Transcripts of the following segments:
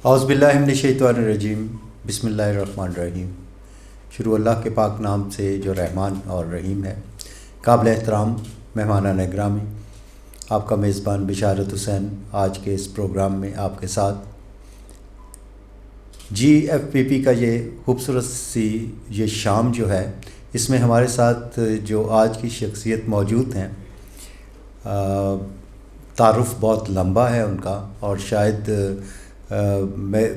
اعوذ باللہ من الشیطان الرجیم، بسم اللہ الرحمن الرحیم۔ شروع اللہ کے پاک نام سے جو رحمان اور رحیم ہے۔ قابل احترام مہمانان گرامی، آپ کا میزبان بشارت حسین آج کے اس پروگرام میں آپ کے ساتھ GFPP کا یہ خوبصورت سی یہ شام جو ہے، اس میں ہمارے ساتھ جو آج کی شخصیت موجود ہیں، تعارف بہت لمبا ہے ان کا، اور شاید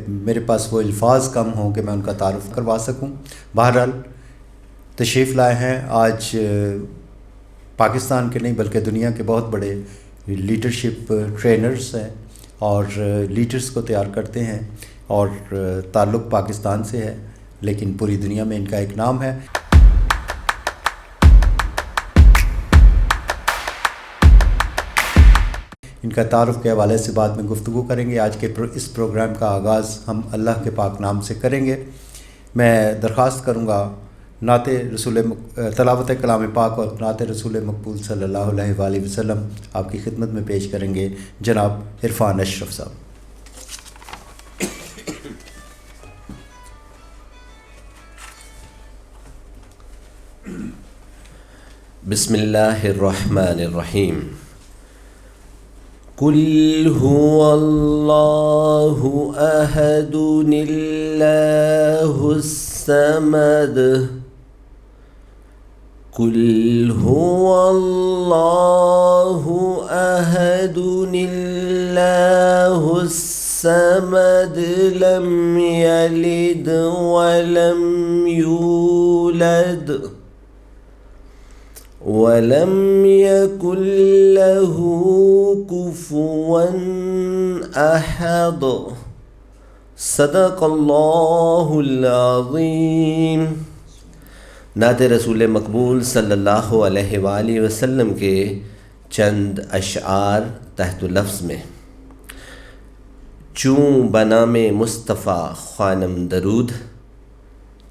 میرے پاس وہ الفاظ کم ہوں کہ میں ان کا تعارف کروا سکوں۔ بہرحال تشریف لائے ہیں آج پاکستان کے نہیں بلکہ دنیا کے بہت بڑے لیڈرشپ ٹرینرز ہیں اور لیڈرز کو تیار کرتے ہیں، اور تعلق پاکستان سے ہے لیکن پوری دنیا میں ان کا ایک نام ہے۔ ان کا تعارف کے حوالے سے بعد میں گفتگو کریں گے۔ آج کے اس پروگرام کا آغاز ہم اللہ کے پاک نام سے کریں گے۔ میں درخواست کروں گا نعت رسول تلاوت کلام پاک اور نعت رسول مقبول صلی اللہ علیہ وآلہ وسلم آپ کی خدمت میں پیش کریں گے جناب عرفان اشرف صاحب۔ بسم اللہ الرحمن الرحیم۔ قل هو اللہ احد اللہ الصمد قل هو اللہ احد اللہ الصمد لم یلد ولم یولد وَلَمْ يَكُنْ لَهُ كُفُوًا أَحَدٌ۔ صدق اللہ العظیم۔ نعت رسول مقبول صلی اللہ علیہ وآلہ وسلم کے چند اشعار تحت لفظ میں۔ چوں بنام مصطفیٰ خوانم درود،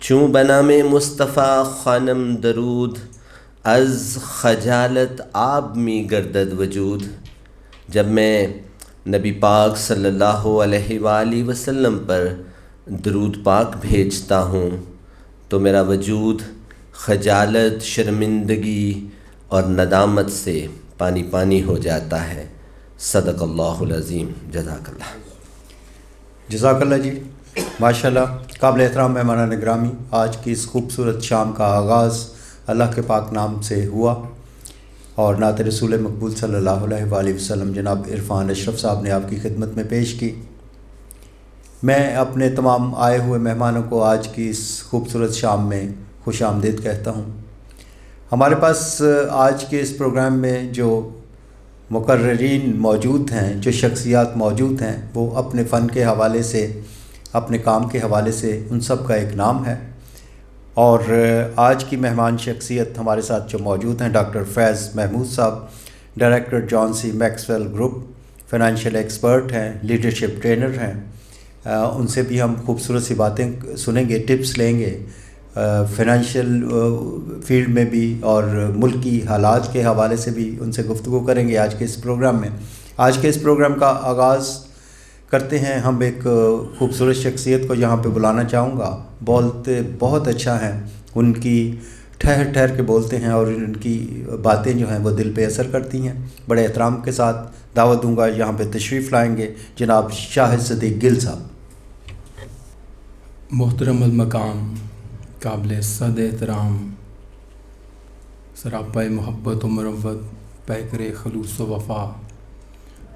چوں بنام مصطفیٰ خوانم درود، از خجالت آب می گردد وجود۔ جب میں نبی پاک صلی اللہ علیہ وآلہ وسلم پر درود پاک بھیجتا ہوں تو میرا وجود خجالت، شرمندگی اور ندامت سے پانی پانی ہو جاتا ہے۔ صدق اللہ العظیم۔ جزاک اللہ۔ جزاک اللہ جی، ماشاءاللہ۔ قابل احترام مہمانان گرامی، آج کی اس خوبصورت شام کا آغاز اللہ کے پاک نام سے ہوا اور نعت رسول مقبول صلی اللہ علیہ وآلہ وسلم جناب عرفان اشرف صاحب نے آپ کی خدمت میں پیش کی۔ میں اپنے تمام آئے ہوئے مہمانوں کو آج کی اس خوبصورت شام میں خوش آمدید کہتا ہوں۔ ہمارے پاس آج کے اس پروگرام میں جو مقررین موجود ہیں، جو شخصیات موجود ہیں، وہ اپنے فن کے حوالے سے، اپنے کام کے حوالے سے ان سب کا ایک نام ہے۔ اور آج کی مہمان شخصیت ہمارے ساتھ جو موجود ہیں، ڈاکٹر فیض محمود صاحب، ڈائریکٹر جان C Maxwell group, financial expert ہیں، لیڈرشپ ٹرینر ہیں۔ ان سے بھی ہم خوبصورت سی باتیں سنیں گے، ٹپس لیں گے فائنینشیل فیلڈ میں بھی، اور ملکی حالات کے حوالے سے بھی ان سے گفتگو کریں گے آج کے اس پروگرام میں۔ آج کے اس پروگرام کا آغاز کرتے ہیں ہم ایک خوبصورت شخصیت کو یہاں پہ بلانا چاہوں گا۔ بولتے بہت اچھا ہیں، ان کی ٹھہر ٹھہر کے بولتے ہیں اور ان کی باتیں جو ہیں وہ دل پہ اثر کرتی ہیں۔ بڑے احترام کے ساتھ دعوت دوں گا، یہاں پہ تشریف لائیں گے جناب شاہد صدیق گل صاحب۔ محترم المقام، قابل صد احترام، سراپا محبت و مروت، پیکر خلوص و وفا،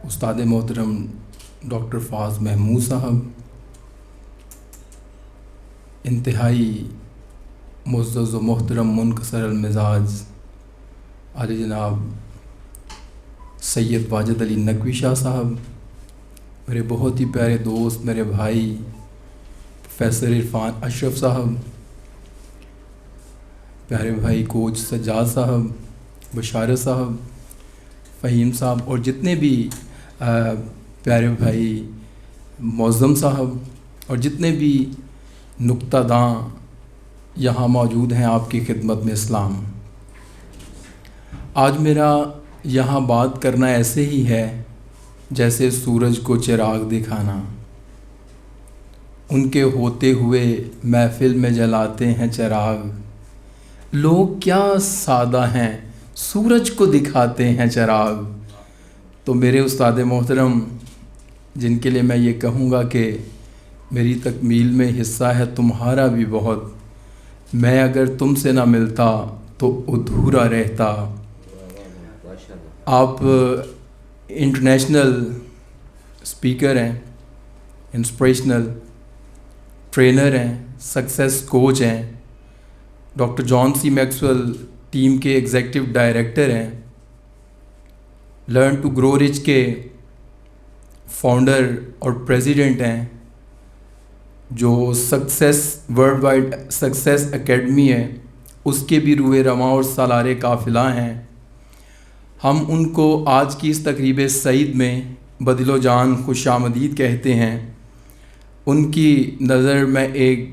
استاد محترم ڈاکٹر فیض محمود صاحب، انتہائی معزز و محترم منکسر المزاج عالی جناب سید واجد علی نقوی شاہ صاحب، میرے بہت ہی پیارے دوست، میرے بھائی پروفیسر عرفان اشرف صاحب، پیارے بھائی کوچ سجاد صاحب، بشارت صاحب، فہیم صاحب، اور جتنے بھی پیارے بھائی معظم صاحب اور جتنے بھی نکتہ داں یہاں موجود ہیں، آپ کی خدمت میں اسلام۔ آج میرا یہاں بات کرنا ایسے ہی ہے جیسے سورج کو چراغ دکھانا، ان کے ہوتے ہوئے محفل میں جلاتے ہیں چراغ. لوگ کیا سادہ ہیں سورج کو دکھاتے ہیں چراغ. تو میرے استاد محترم جن کے لیے میں یہ کہوں گا کہ میری تکمیل میں حصہ ہے تمہارا بھی بہت. میں اگر تم سے نہ ملتا تو ادھورا رہتا. آپ انٹرنیشنل اسپیکر ہیں, انسپریشنل ٹرینر ہیں, سکسیس کوچ ہیں, doctor John C Maxwell team کے ایگزیکٹو ڈائریکٹر ہیں, لرن ٹو گرو رچ کے فاؤنڈر اور پریزیڈنٹ ہیں, جو success worldwide success academy ہے اس کے بھی روح رواں اور سالار قافلہ ہیں. ہم ان کو آج کی اس تقریب سعید میں بدل و جان خوش آمدید کہتے ہیں. ان کی نظر میں ایک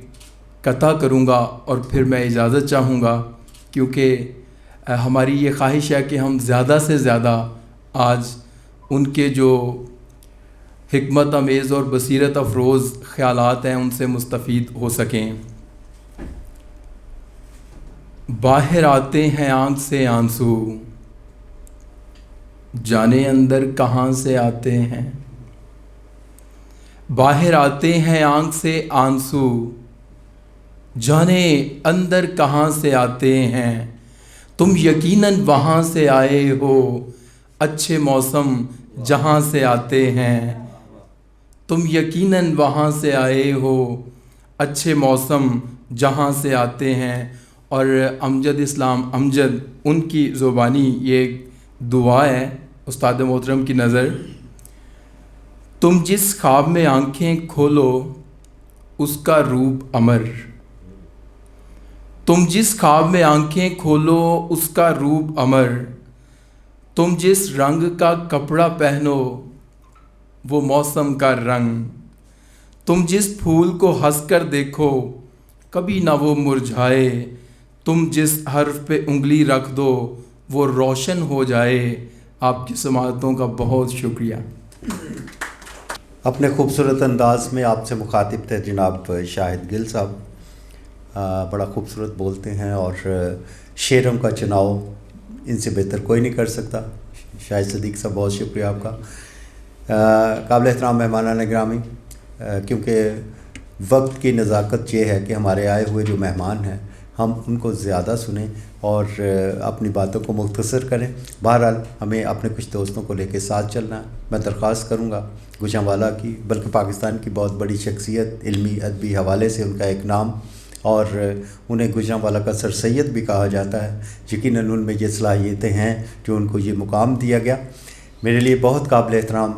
قطع کروں گا اور پھر میں اجازت چاہوں گا, کیونکہ ہماری یہ خواہش ہے کہ ہم زیادہ سے زیادہ آج ان کے جو حکمت امیز اور بصیرت افروز خیالات ہیں ان سے مستفید ہو سکیں. باہر آتے ہیں آنکھ سے آنسو, جانے اندر کہاں سے آتے ہیں. باہر آتے ہیں آنکھ سے آنسو, جانے اندر کہاں سے آتے ہیں. تم یقیناً وہاں سے آئے ہو اچھے موسم جہاں سے آتے ہیں. تم یقیناً وہاں سے آئے ہو اچھے موسم جہاں سے آتے ہیں. اور امجد اسلام امجد ان کی زبانی یہ ایک دعا ہے استاد محترم کی نظر. تم جس خواب میں آنکھیں کھولو اس کا روپ امر. تم جس خواب میں آنکھیں کھولو اس کا روپ امر. تم جس رنگ کا کپڑا پہنو وہ موسم کا رنگ. تم جس پھول کو ہنس کر دیکھو کبھی نہ وہ مرجھائے. تم جس حرف پہ انگلی رکھ دو وہ روشن ہو جائے. آپ کی سماعتوں کا بہت شکریہ. اپنے خوبصورت انداز میں آپ سے مخاطب تھے جناب شاہد گل صاحب. بڑا خوبصورت بولتے ہیں اور شعروں کا چناؤ ان سے بہتر کوئی نہیں کر سکتا. شاہد صدیق صاحب بہت شکریہ آپ کا. قابل احترام مہمانان گرامی, کیونکہ وقت کی نزاکت یہ ہے کہ ہمارے آئے ہوئے جو مہمان ہیں ہم ان کو زیادہ سنیں اور اپنی باتوں کو مختصر کریں. بہرحال ہمیں اپنے کچھ دوستوں کو لے کے ساتھ چلنا ہے. میں درخواست کروں گا گوجرانوالہ کی بلکہ پاکستان کی بہت بڑی شخصیت, علمی ادبی حوالے سے ان کا ایک نام, اور انہیں گوجرانوالہ کا سر سید بھی کہا جاتا ہے. یقیناً ان میں یہ صلاحیتیں ہیں جو ان کو یہ مقام دیا گیا. میرے لیے بہت قابل احترام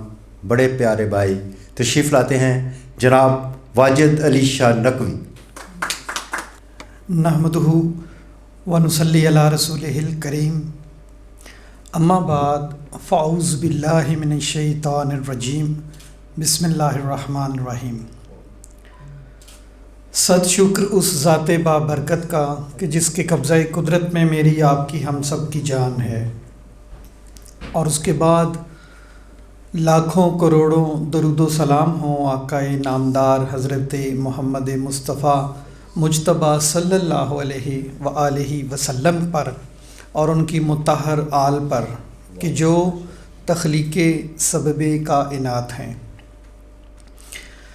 بڑے پیارے بھائی تشریف لاتے ہیں جناب واجد علی شاہ نقوی. نحمدہ ونصلی علی رسولہ الکریم. اما بعد فاعوذ باللہ من الشیطان الرجیم. بسم اللہ الرحمن الرحیم. صد شکر اس ذات بابرکت کا کہ جس کے قبضہ قدرت میں میری آپ کی ہم سب کی جان ہے. اور اس کے بعد لاکھوں کروڑوں درود و سلام ہوں آقا نامدار حضرت محمد مصطفیٰ مجتبیٰ صلی اللہ علیہ وآلہ وسلم پر اور ان کی مطہر آل پر کہ جو تخلیق سبب کائنات ہیں.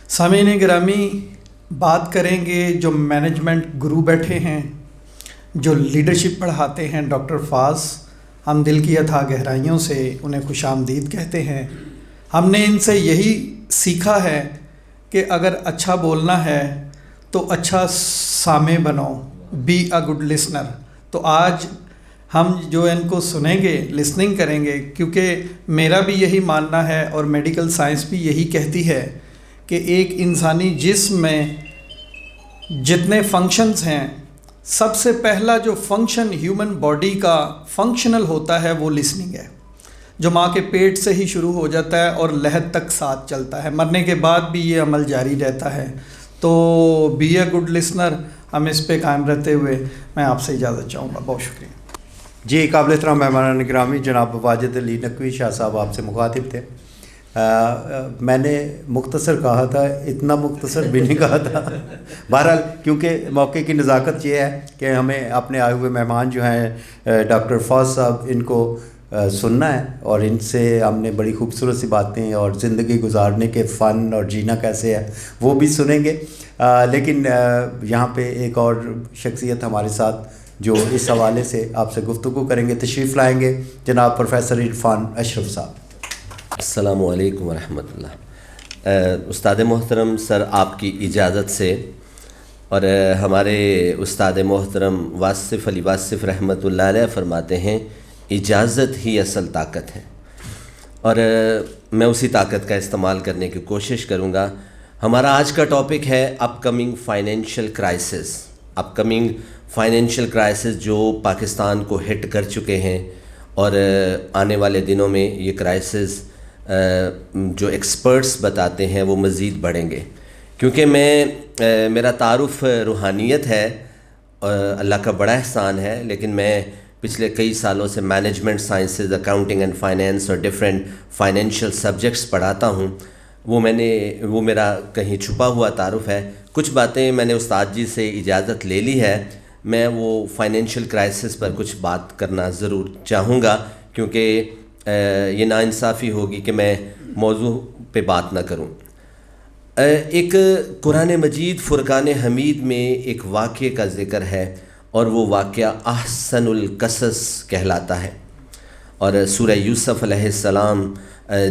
سامعین گرامی, بات کریں گے جو مینجمنٹ گرو بیٹھے ہیں, جو لیڈرشپ پڑھاتے ہیں, ڈاکٹر فاض. ہم دل کی اتھاہ گہرائیوں سے انہیں خوش آمدید کہتے ہیں. ہم نے ان سے یہی سیکھا ہے کہ اگر اچھا بولنا ہے تو اچھا سامع بنو, بی اے گڈ لسنر. تو آج ہم جو ان کو سنیں گے, لسننگ کریں گے, کیونکہ میرا بھی یہی ماننا ہے اور میڈیکل سائنس بھی یہی کہتی ہے کہ ایک انسانی جسم میں جتنے فنکشنز ہیں, سب سے پہلا جو فنکشن ہیومن باڈی کا فنکشنل ہوتا ہے وہ لسننگ ہے, جو ماں کے پیٹ سے ہی شروع ہو جاتا ہے اور لحد تک ساتھ چلتا ہے. مرنے کے بعد بھی یہ عمل جاری رہتا ہے. تو بی اے گڈ لسنر, ہم اس پہ قائم رہتے ہوئے میں آپ سے اجازت چاہوں گا. بہت شکریہ. جی قابل احترام مہمان گرامی, جناب واجد علی نقوی شاہ صاحب آپ سے مخاطب تھے. میں نے مختصر کہا تھا، اتنا مختصر بھی نہیں کہا تھا. بہرحال کیونکہ موقع کی نزاکت یہ ہے کہ ہمیں اپنے آئے ہوئے مہمان جو ہیں ڈاکٹر فاض صاحب، ان کو سننا ہے، اور ان سے ہم نے بڑی خوبصورت سی باتیں اور زندگی گزارنے کے فن اور جینا کیسے ہے وہ بھی سنیں گے. لیکن یہاں پہ ایک اور شخصیت ہمارے ساتھ جو اس حوالے سے آپ سے گفتگو کریں گے، تشریف لائیں گے، جناب پروفیسر عرفان اشرف صاحب. السلام علیکم ورحمۃ اللہ. استاد محترم سر، آپ کی اجازت سے، اور ہمارے استاد محترم واصف علی واصف رحمۃ اللہ علیہ فرماتے ہیں اجازت ہی اصل طاقت ہے، اور میں اسی طاقت کا استعمال کرنے کی کوشش کروں گا. ہمارا آج کا ٹاپک ہے اپ کمنگ فائنینشیل کرائسس. اپ کمنگ فائنینشیل کرائسس جو پاکستان کو ہٹ کر چکے ہیں، اور آنے والے دنوں میں یہ کرائسس جو ایکسپرٹس بتاتے ہیں وہ مزید بڑھیں گے. کیونکہ میرا تعارف روحانیت ہے، اللہ کا بڑا احسان ہے، لیکن میں پچھلے کئی سالوں سے management sciences, accounting and finance اور ڈفرینٹ فائنینشیل سبجیکٹس پڑھاتا ہوں. وہ میرا کہیں چھپا ہوا تعارف ہے. کچھ باتیں میں نے استاد جی سے اجازت لے لی ہے، میں وہ فائنینشیل کرائسس پر کچھ بات کرنا ضرور چاہوں گا، کیونکہ یہ ناانصافی ہوگی کہ میں موضوع پہ بات نہ کروں. ایک قرآن مجید فرقان حمید میں ایک واقعے کا ذکر ہے، اور وہ واقعہ احسن القصص کہلاتا ہے. اور سورہ یوسف علیہ السلام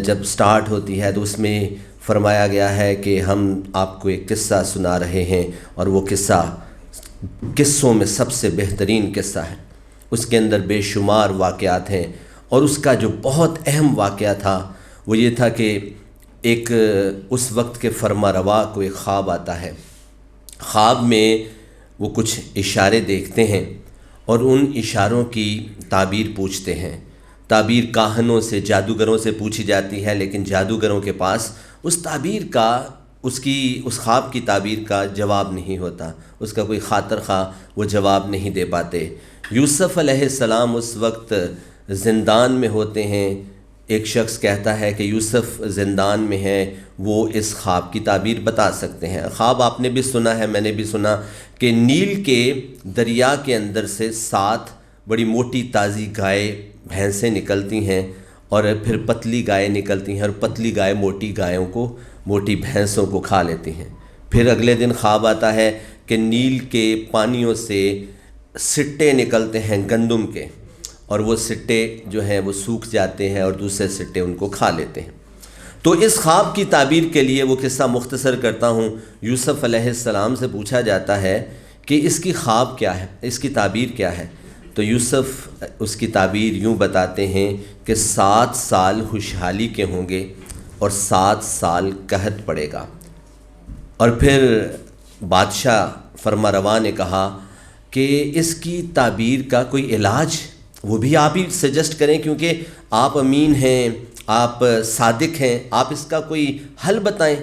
جب سٹارٹ ہوتی ہے تو اس میں فرمایا گیا ہے کہ ہم آپ کو ایک قصہ سنا رہے ہیں، اور وہ قصہ قصوں میں سب سے بہترین قصہ ہے. اس کے اندر بے شمار واقعات ہیں، اور اس کا جو بہت اہم واقعہ تھا وہ یہ تھا کہ ایک اس وقت کے فرما روا کو ایک خواب آتا ہے. خواب میں وہ کچھ اشارے دیکھتے ہیں، اور ان اشاروں کی تعبیر پوچھتے ہیں. تعبیر کاہنوں سے، جادوگروں سے پوچھی جاتی ہے، لیکن جادوگروں کے پاس اس تعبیر کا، اس خواب کی تعبیر کا جواب نہیں ہوتا، اس کا کوئی خاطر خواہ وہ جواب نہیں دے پاتے. یوسف علیہ السلام اس وقت زندان میں ہوتے ہیں. ایک شخص کہتا ہے کہ یوسف زندان میں ہیں، وہ اس خواب کی تعبیر بتا سکتے ہیں. خواب آپ نے بھی سنا ہے، میں نے بھی سنا، کہ نیل کے دریا کے اندر سے 7 بڑی موٹی تازی گائے بھینسیں نکلتی ہیں، اور پھر پتلی گائے نکلتی ہیں، اور پتلی گائے موٹی گایوں کو، موٹی بھینسوں کو کھا لیتی ہیں. پھر اگلے دن خواب آتا ہے کہ نیل کے پانیوں سے سٹے نکلتے ہیں گندم کے، اور وہ سٹے جو ہیں وہ سوکھ جاتے ہیں، اور دوسرے سٹے ان کو کھا لیتے ہیں. تو اس خواب کی تعبیر کے لیے وہ قصہ مختصر کرتا ہوں. یوسف علیہ السلام سے پوچھا جاتا ہے کہ اس کی خواب کیا ہے، اس کی تعبیر کیا ہے. تو یوسف اس کی تعبیر یوں بتاتے ہیں کہ 7 سال خوشحالی کے ہوں گے، اور 7 سال قحط پڑے گا. اور پھر بادشاہ فرما روا نے کہا کہ اس کی تعبیر کا کوئی علاج، وہ بھی آپ ہی سجیسٹ کریں، کیونکہ آپ امین ہیں، آپ صادق ہیں، آپ اس کا کوئی حل بتائیں.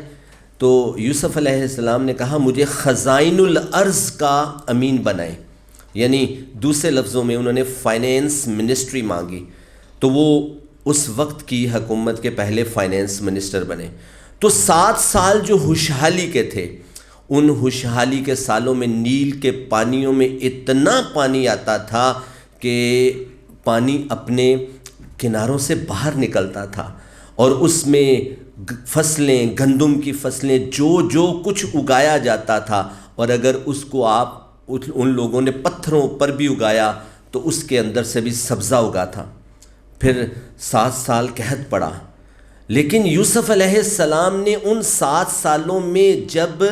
تو یوسف علیہ السلام نے کہا مجھے خزائن الارض کا امین بنائیں، یعنی دوسرے لفظوں میں انہوں نے فائنینس منسٹری مانگی. تو وہ اس وقت کی حکومت کے پہلے فائنینس منسٹر بنے. تو 7 سال جو خوشحالی کے تھے، ان خوشحالی کے سالوں میں نیل کے پانیوں میں اتنا پانی آتا تھا کہ پانی اپنے کناروں سے باہر نکلتا تھا، اور اس میں فصلیں، گندم کی فصلیں، جو کچھ اگایا جاتا تھا، اور اگر اس کو آپ ان لوگوں نے پتھروں پر بھی اگایا تو اس کے اندر سے بھی سبزہ اگا تھا. پھر 7 سال قحط پڑا. لیکن یوسف علیہ السلام نے ان 7 سالوں میں جب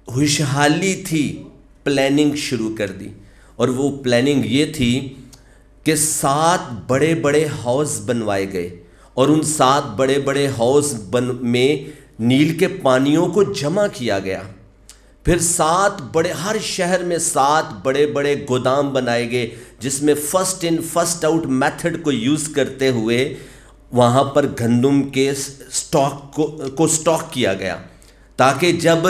خوشحالی تھی، پلاننگ شروع کر دی. اور وہ پلاننگ یہ تھی کہ 7 بڑے بڑے ہاؤس بنوائے گئے، اور ان 7 بڑے بڑے ہاؤس میں نیل کے پانیوں کو جمع کیا گیا. پھر 7 بڑے، ہر شہر میں 7 بڑے بڑے گودام بنائے گئے، جس میں first in first out method کو یوز کرتے ہوئے وہاں پر گندم کے سٹاک کو سٹاک کیا گیا، تاکہ جب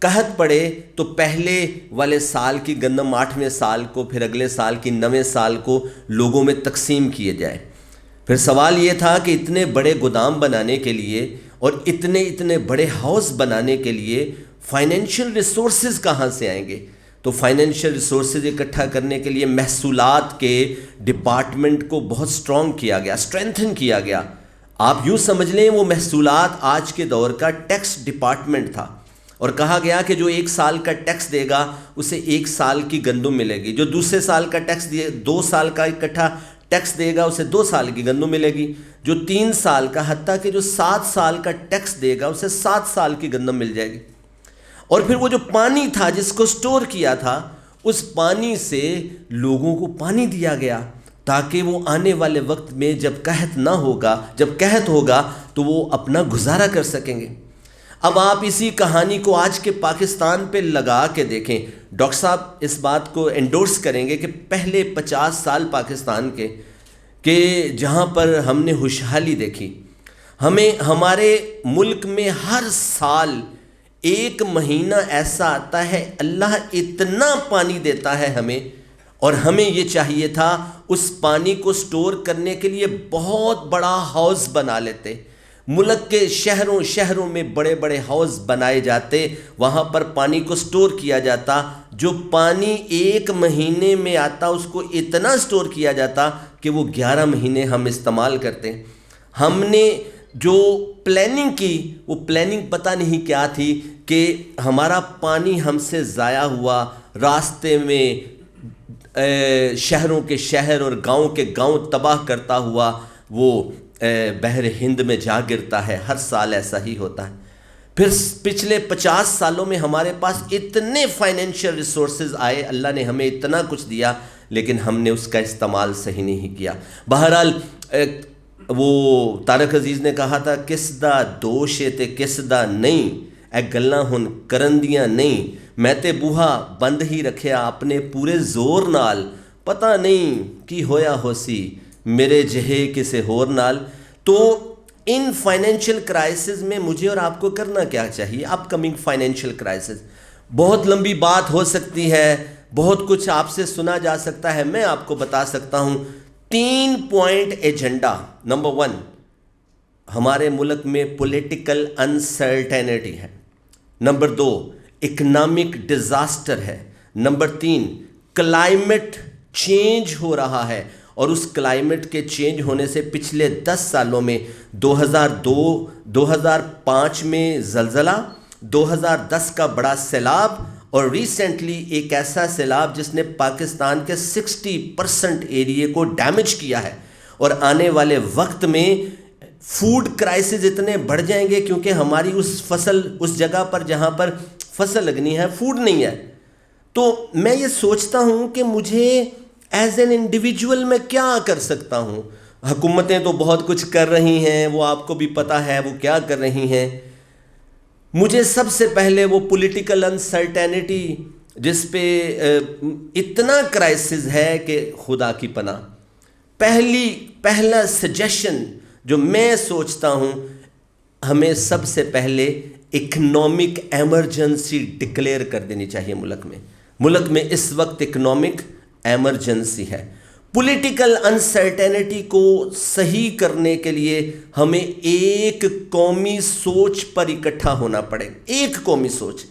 قحط پڑے تو پہلے والے سال کی گندم 8ویں سال کو، پھر اگلے سال کی 9ویں سال کو لوگوں میں تقسیم کیے جائے. پھر سوال یہ تھا کہ اتنے بڑے گودام بنانے کے لیے اور اتنے بڑے ہاؤس بنانے کے لیے فائنینشیل ریسورسز کہاں سے آئیں گے؟ تو فائنینشیل ریسورسز اکٹھا کرنے کے لیے محصولات کے ڈپارٹمنٹ کو بہت اسٹرانگ کیا گیا، اسٹرینتھن کیا گیا. آپ یوں سمجھ لیں وہ محصولات آج کے دور کا ٹیکس ڈپارٹمنٹ تھا، اور کہا گیا کہ جو 1 سال کا ٹیکس دے گا اسے 1 سال کی گندم ملے گی، جو دوسرے سال کا ٹیکس دے 2 سال کا اکٹھا ٹیکس دے گا اسے 2 سال کی گندم ملے گی، جو 3 سال کا، حتیٰ کہ جو 7 سال کا ٹیکس دے گا اسے 7 سال کی گندم مل جائے گی. اور پھر وہ جو پانی تھا جس کو سٹور کیا تھا، اس پانی سے لوگوں کو پانی دیا گیا تاکہ وہ آنے والے وقت میں جب قحط ہوگا تو وہ اپنا گزارا کر سکیں گے. اب آپ اسی کہانی کو آج کے پاکستان پہ لگا کے دیکھیں. ڈاکٹر صاحب اس بات کو انڈورس کریں گے کہ پہلے 50 سال پاکستان کے کہ جہاں پر ہم نے خوشحالی دیکھی، ہمارے ملک میں ہر سال 1 مہینہ ایسا آتا ہے اللہ اتنا پانی دیتا ہے ہمیں، اور ہمیں یہ چاہیے تھا اس پانی کو سٹور کرنے کے لیے بہت بڑا ہاؤس بنا لیتے. ملک کے شہروں میں بڑے بڑے ہاؤس بنائے جاتے، وہاں پر پانی کو سٹور کیا جاتا. جو پانی 1 مہینے میں آتا اس کو اتنا سٹور کیا جاتا کہ وہ 11 مہینے ہم استعمال کرتے. ہم نے جو پلاننگ کی وہ پلاننگ پتہ نہیں کیا تھی کہ ہمارا پانی ہم سے ضائع ہوا، راستے میں شہروں کے شہر اور گاؤں کے گاؤں تباہ کرتا ہوا وہ بحر ہند میں جا گرتا ہے. ہر سال ایسا ہی ہوتا ہے. پھر پچھلے 50 سالوں میں ہمارے پاس اتنے فائنینشیل ریسورسز آئے، اللہ نے ہمیں اتنا کچھ دیا، لیکن ہم نے اس کا استعمال صحیح نہیں کیا. بہرحال وہ طارق عزیز نے کہا تھا کس دا دوش تے کس دا نہیں، اے گلاں ہن کرندیاں نہیں، میں تے بوہا بند ہی رکھیا اپنے پورے زور نال، پتہ نہیں کی ہویا ہو سی میرے جہے کسے ہور نال. تو ان فائنینشیل کرائسس میں مجھے اور آپ کو کرنا کیا چاہیے؟ اپ کمنگ فائنینشیل کرائسس بہت لمبی بات ہو سکتی ہے، بہت کچھ آپ سے سنا جا سکتا ہے. میں آپ کو بتا سکتا ہوں 3 پوائنٹ ایجنڈا. نمبر 1، ہمارے ملک میں پولیٹیکل انسرٹینٹی ہے. نمبر 2، اکنامک ڈیزاسٹر ہے. نمبر 3، کلائمیٹ چینج ہو رہا ہے، اور اس کلائمیٹ کے چینج ہونے سے پچھلے 10 سالوں میں 2005 میں زلزلہ، 2010 کا بڑا سیلاب، اور ریسنٹلی ایک ایسا سیلاب جس نے پاکستان کے 60% ایریے کو ڈیمیج کیا ہے. اور آنے والے وقت میں فوڈ کرائسس اتنے بڑھ جائیں گے کیونکہ ہماری اس جگہ پر جہاں پر فصل لگنی ہے فوڈ نہیں ہے. تو میں یہ سوچتا ہوں کہ مجھے ایز این انڈیویجول میں کیا کر سکتا ہوں. حکومتیں تو بہت کچھ کر رہی ہیں، وہ آپ کو بھی پتہ ہے وہ کیا کر رہی ہیں. مجھے سب سے پہلے وہ پولیٹیکل انسرٹینٹی جس پہ اتنا کرائسس ہے کہ خدا کی پناہ، پہلا سجیشن جو میں سوچتا ہوں، ہمیں سب سے پہلے اکنامک ایمرجنسی ڈکلیئر کر دینی چاہیے. ملک میں اس وقت اکنامک ایمرجنسی ہے. پولیٹیکل انسرٹینٹی کو صحیح کرنے کے لیے ہمیں ایک قومی سوچ پر اکٹھا ہونا پڑے گا. ایک قومی سوچ.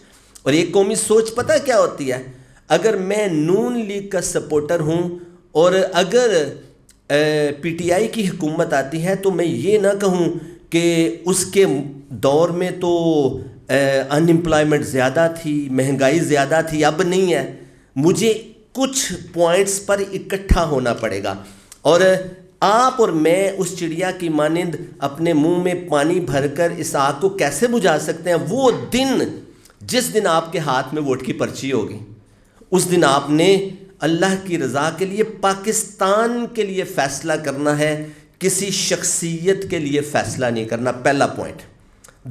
اور ایک قومی سوچ پتہ کیا ہوتی ہے؟ اگر میں نون لیگ کا سپورٹر ہوں اور اگر پی ٹی آئی کی حکومت آتی ہے تو میں یہ نہ کہوں کہ اس کے دور میں تو انمپلائمنٹ زیادہ تھی، مہنگائی زیادہ تھی، اب نہیں ہے. مجھے کچھ پوائنٹس پر اکٹھا ہونا پڑے گا، اور آپ اور میں اس چڑیا کی مانند اپنے منہ میں پانی بھر کر اس آگ کو کیسے بجھا سکتے ہیں؟ وہ دن جس دن آپ کے ہاتھ میں ووٹ کی پرچی ہوگی، اس دن آپ نے اللہ کی رضا کے لیے پاکستان کے لیے فیصلہ کرنا ہے، کسی شخصیت کے لیے فیصلہ نہیں کرنا. پہلا پوائنٹ.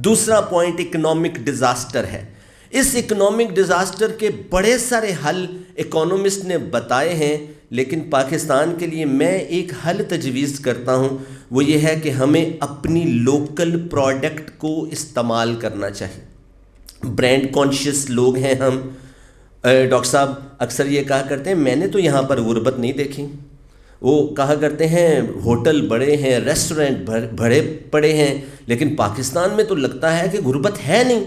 دوسرا پوائنٹ اکنامک ڈیزاسٹر ہے. اس اکنامک ڈیزاسٹر کے بڑے سارے حل اکانومسٹ نے بتائے ہیں، لیکن پاکستان کے لیے میں ایک حل تجویز کرتا ہوں، وہ یہ ہے کہ ہمیں اپنی لوکل پروڈکٹ کو استعمال کرنا چاہیے. برانڈ کانشیس لوگ ہیں ہم. ڈاکٹر صاحب اکثر یہ کہا کرتے ہیں میں نے تو یہاں پر غربت نہیں دیکھی. وہ کہا کرتے ہیں ہوٹل بڑے ہیں، ریسٹورنٹ بڑے پڑے ہیں، لیکن پاکستان میں تو لگتا ہے کہ غربت ہے نہیں.